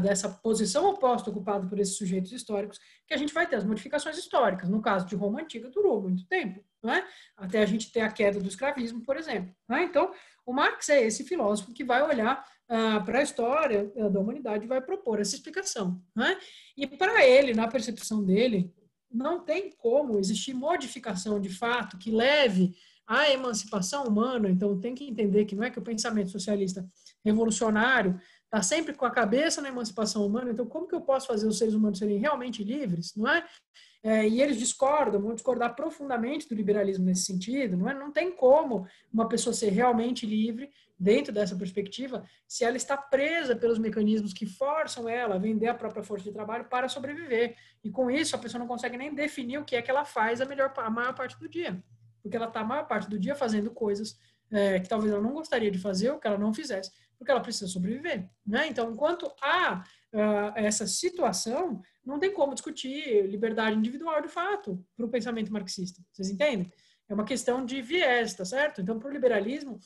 dessa posição oposta ocupada por esses sujeitos históricos, que a gente vai ter as modificações históricas. No caso de Roma Antiga, durou muito tempo, não é? Até a gente ter a queda do escravismo, por exemplo. Não é? Então, o Marx é esse filósofo que vai olhar para a história da humanidade e vai propor essa explicação. Não é? E para ele, na percepção dele, não tem como existir modificação de fato que leve à emancipação humana. Então, tem que entender que não é que o pensamento socialista revolucionário está sempre com a cabeça na emancipação humana. Então, como que eu posso fazer os seres humanos serem realmente livres, não é? E eles discordam, vão discordar profundamente do liberalismo nesse sentido, não é? Não tem como uma pessoa ser realmente livre dentro dessa perspectiva se ela está presa pelos mecanismos que forçam ela a vender a própria força de trabalho para sobreviver. E com isso, a pessoa não consegue nem definir o que é que ela faz a maior parte do dia. Porque ela está a maior parte do dia fazendo coisas que talvez ela não gostaria de fazer ou que ela não fizesse, porque ela precisa sobreviver, né? Então, enquanto há essa situação, não tem como discutir liberdade individual de fato para o pensamento marxista. Vocês entendem? É uma questão de viés, tá certo? Então, para o liberalismo,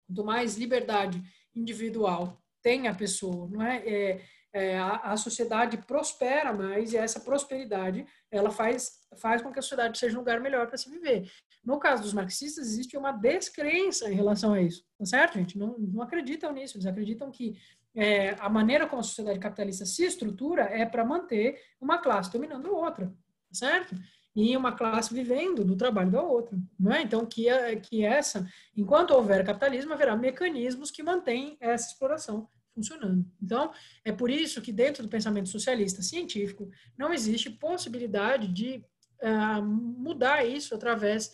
quanto mais liberdade individual tem a pessoa, não é? A sociedade prospera mais, e essa prosperidade ela faz com que a sociedade seja um lugar melhor para se viver. No caso dos marxistas, existe uma descrença em relação a isso, tá certo, gente? Não acreditam nisso, eles acreditam que a maneira como a sociedade capitalista se estrutura é para manter uma classe dominando a outra, tá certo? E uma classe vivendo do trabalho da outra, não é? Então, enquanto houver capitalismo, haverá mecanismos que mantêm essa exploração funcionando. Então, é por isso que dentro do pensamento socialista científico não existe possibilidade de mudar isso através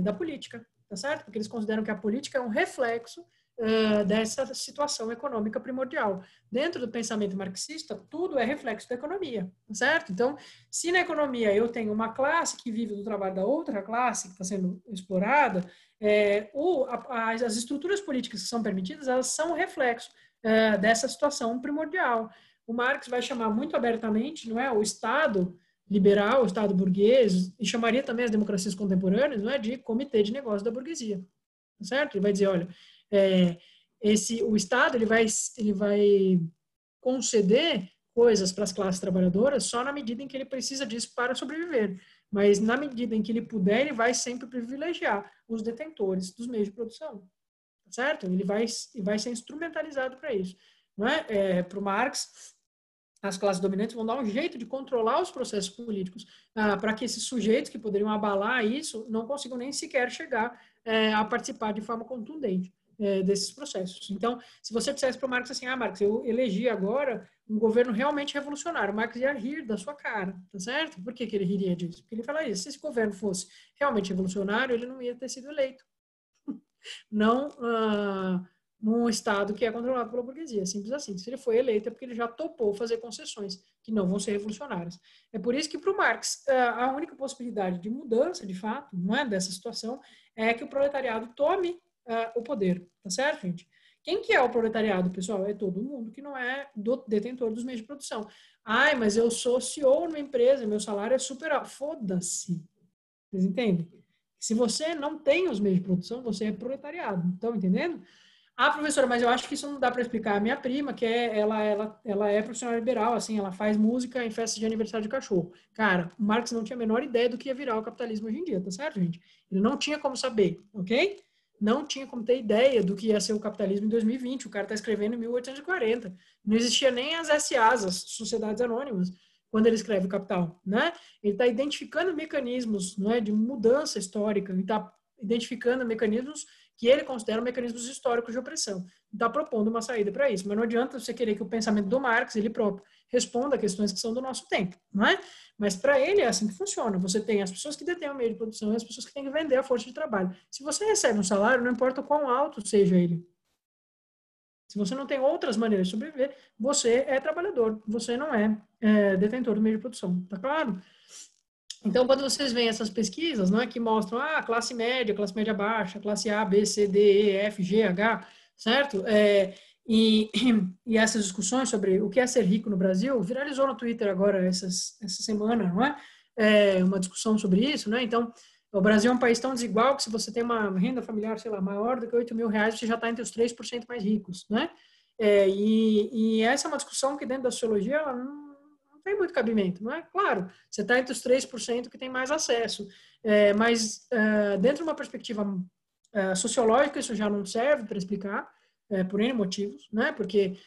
da política, tá certo? Porque eles consideram que a política é um reflexo dessa situação econômica primordial. Dentro do pensamento marxista, tudo é reflexo da economia, certo? Então, se na economia eu tenho uma classe que vive do trabalho da outra classe que está sendo explorada, as estruturas políticas que são permitidas, elas são o reflexo dessa situação primordial. O Marx vai chamar muito abertamente, não é, o Estado liberal, o Estado burguês, e chamaria também as democracias contemporâneas, não é, de comitê de negócios da burguesia, certo? Ele vai dizer, olha, o Estado ele vai conceder coisas para as classes trabalhadoras só na medida em que ele precisa disso para sobreviver. Mas na medida em que ele puder, ele vai sempre privilegiar os detentores dos meios de produção, certo? Ele vai ser instrumentalizado para isso. Não é? Para o Marx, as classes dominantes vão dar um jeito de controlar os processos políticos para que esses sujeitos que poderiam abalar isso não consigam nem sequer chegar a participar de forma contundente desses processos. Então, se você dissesse para o Marx assim, Marx, eu elegi agora um governo realmente revolucionário, o Marx ia rir da sua cara, tá certo? Por que ele riria disso? Porque ele falaria, se esse governo fosse realmente revolucionário, ele não ia ter sido eleito. Não num Estado que é controlado pela burguesia, simples assim. Se ele foi eleito é porque ele já topou fazer concessões que não vão ser revolucionárias. É por isso que para o Marx a única possibilidade de mudança, de fato, não é, dessa situação, é que o proletariado tome o poder, tá certo, gente? Quem que é o proletariado, pessoal? É todo mundo que não é detentor dos meios de produção. Mas eu sou CEO numa empresa, meu salário é super alto. Foda-se. Vocês entendem? Se você não tem os meios de produção, você é proletariado. Estão entendendo? Professora, mas eu acho que isso não dá para explicar. A minha prima, que ela é profissional liberal, assim, ela faz música em festas de aniversário de cachorro. Cara, o Marx não tinha a menor ideia do que ia virar o capitalismo hoje em dia, tá certo, gente? Ele não tinha como saber, ok? Não tinha como ter ideia do que ia ser o capitalismo em 2020. O cara está escrevendo em 1840. Não existia nem as SAs, as Sociedades Anônimas, quando ele escreve o Capital, né? Ele está identificando mecanismos, não é, de mudança histórica, ele está identificando mecanismos que ele considera mecanismos históricos de opressão. Está propondo uma saída para isso. Mas não adianta você querer que o pensamento do Marx, ele próprio, responda a questões que são do nosso tempo, não é? Mas para ele é assim que funciona. Você tem as pessoas que detêm o meio de produção e as pessoas que têm que vender a força de trabalho. Se você recebe um salário, não importa quão alto seja ele. Se você não tem outras maneiras de sobreviver, você é trabalhador, você não é detentor do meio de produção. Tá claro? Então, quando vocês veem essas pesquisas, né, que mostram classe média baixa, classe A, B, C, D, E, F, G, H, certo? E essas discussões sobre o que é ser rico no Brasil, viralizou no Twitter agora essa semana, não é? Uma discussão sobre isso, né? Então, o Brasil é um país tão desigual que se você tem uma renda familiar, sei lá, maior do que R$8.000, você já está entre os 3% mais ricos, né? E essa é uma discussão que dentro da sociologia, ela não tem muito cabimento, não é? Claro, você está entre os 3% que tem mais acesso, mas dentro de uma perspectiva sociológica, isso já não serve para explicar, por N motivos, né? Porque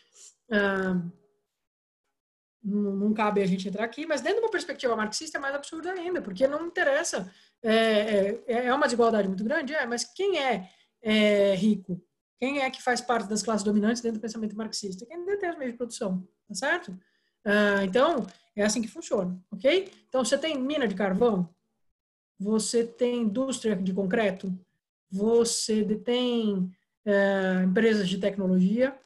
não cabe a gente entrar aqui, mas dentro de uma perspectiva marxista é mais absurdo ainda, porque não interessa, é uma desigualdade muito grande, mas quem é rico? Quem é que faz parte das classes dominantes dentro do pensamento marxista? Quem detém os meios de produção, tá certo? Então, é assim que funciona, ok? Então, você tem mina de carvão, você tem indústria de concreto, você detém empresas de tecnologia,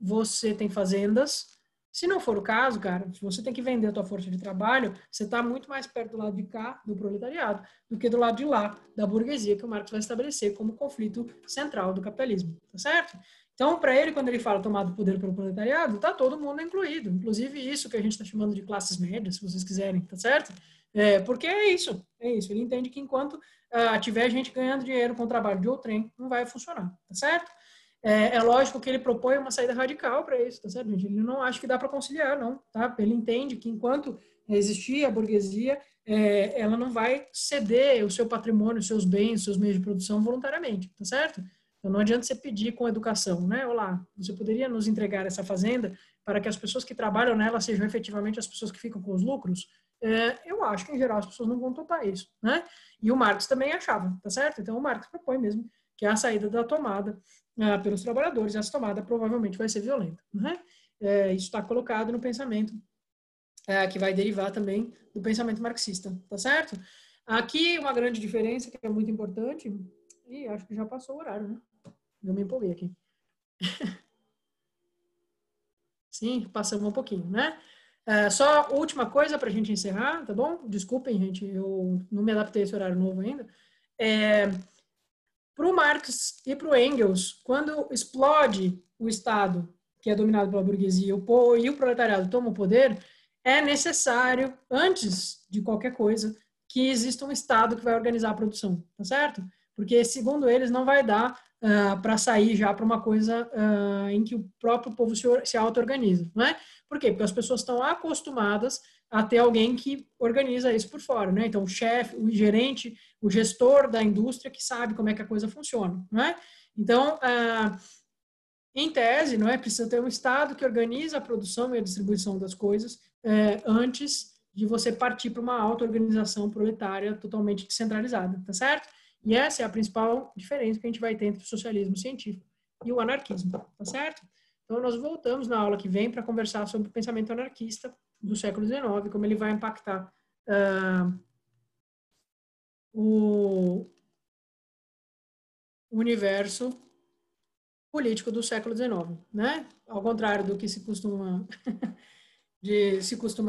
você tem fazendas. Se não for o caso, cara, se você tem que vender a tua força de trabalho, você está muito mais perto do lado de cá, do proletariado, do que do lado de lá, da burguesia, que o Marx vai estabelecer como conflito central do capitalismo, tá certo? Então, para ele, quando ele fala tomar do poder pelo proletariado, está todo mundo incluído, inclusive isso que a gente está chamando de classes médias, se vocês quiserem, tá certo? Porque é isso. Ele entende que enquanto tiver gente ganhando dinheiro com o trabalho de outrem, não vai funcionar, tá certo? É lógico que ele propõe uma saída radical para isso, tá certo, gente? Ele não acha que dá para conciliar, não, tá? Ele entende que enquanto existir a burguesia, ela não vai ceder o seu patrimônio, os seus bens, os seus meios de produção voluntariamente, tá certo? Então não adianta você pedir com educação, né? Olá, você poderia nos entregar essa fazenda para que as pessoas que trabalham nela sejam efetivamente as pessoas que ficam com os lucros? Eu acho que, em geral, as pessoas não vão topar isso, né? E o Marx também achava, tá certo? Então o Marx propõe mesmo que a saída da tomada pelos trabalhadores, essa tomada provavelmente vai ser violenta. Né? Isso está colocado no pensamento que vai derivar também do pensamento marxista, tá certo? Aqui uma grande diferença que é muito importante, e acho que já passou o horário, né? Eu me empolguei aqui. Sim, passamos um pouquinho, né? Só última coisa para a gente encerrar, tá bom? Desculpem, gente, eu não me adaptei a esse horário novo ainda. Para o Marx e para o Engels, quando explode o Estado, que é dominado pela burguesia, e o proletariado toma o poder, é necessário, antes de qualquer coisa, que exista um Estado que vai organizar a produção, tá certo? Porque, segundo eles, não vai dar para sair já para uma coisa em que o próprio povo se auto-organiza, não é? Por quê? Porque as pessoas estão acostumadas a ter alguém que organiza isso por fora, né? Então, o chefe, o gerente, o gestor da indústria que sabe como é que a coisa funciona, não é? Então, em tese, não é? Precisa ter um Estado que organiza a produção e a distribuição das coisas antes de você partir para uma auto-organização proletária totalmente descentralizada, tá certo? E essa é a principal diferença que a gente vai ter entre o socialismo científico e o anarquismo, tá certo? Então, nós voltamos na aula que vem para conversar sobre o pensamento anarquista do século XIX, como ele vai impactar o universo político do século XIX, né? Ao contrário do que se costuma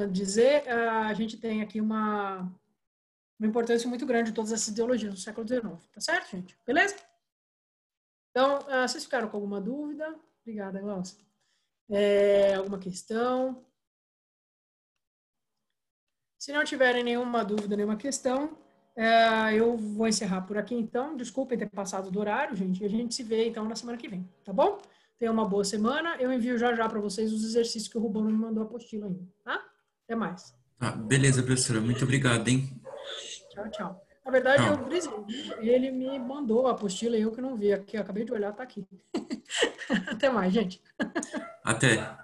dizer, a gente tem aqui uma importância muito grande de todas essas ideologias do século XIX, tá certo, gente? Beleza? Então, vocês ficaram com alguma dúvida? Obrigada, Glaucia. Alguma questão? Se não tiverem nenhuma dúvida, nenhuma questão, eu vou encerrar por aqui, então. Desculpem ter passado do horário, gente. E a gente se vê, então, na semana que vem, tá bom? Tenham uma boa semana. Eu envio já para vocês os exercícios que o Rubão não me mandou a apostila ainda, tá? Até mais. Beleza, professora. Muito obrigado, hein? Tchau, tchau. Na verdade, Tchau. eu brisei. Ele me mandou a apostila e eu que não vi aqui. Eu acabei de olhar, tá aqui. Até mais, gente. Até.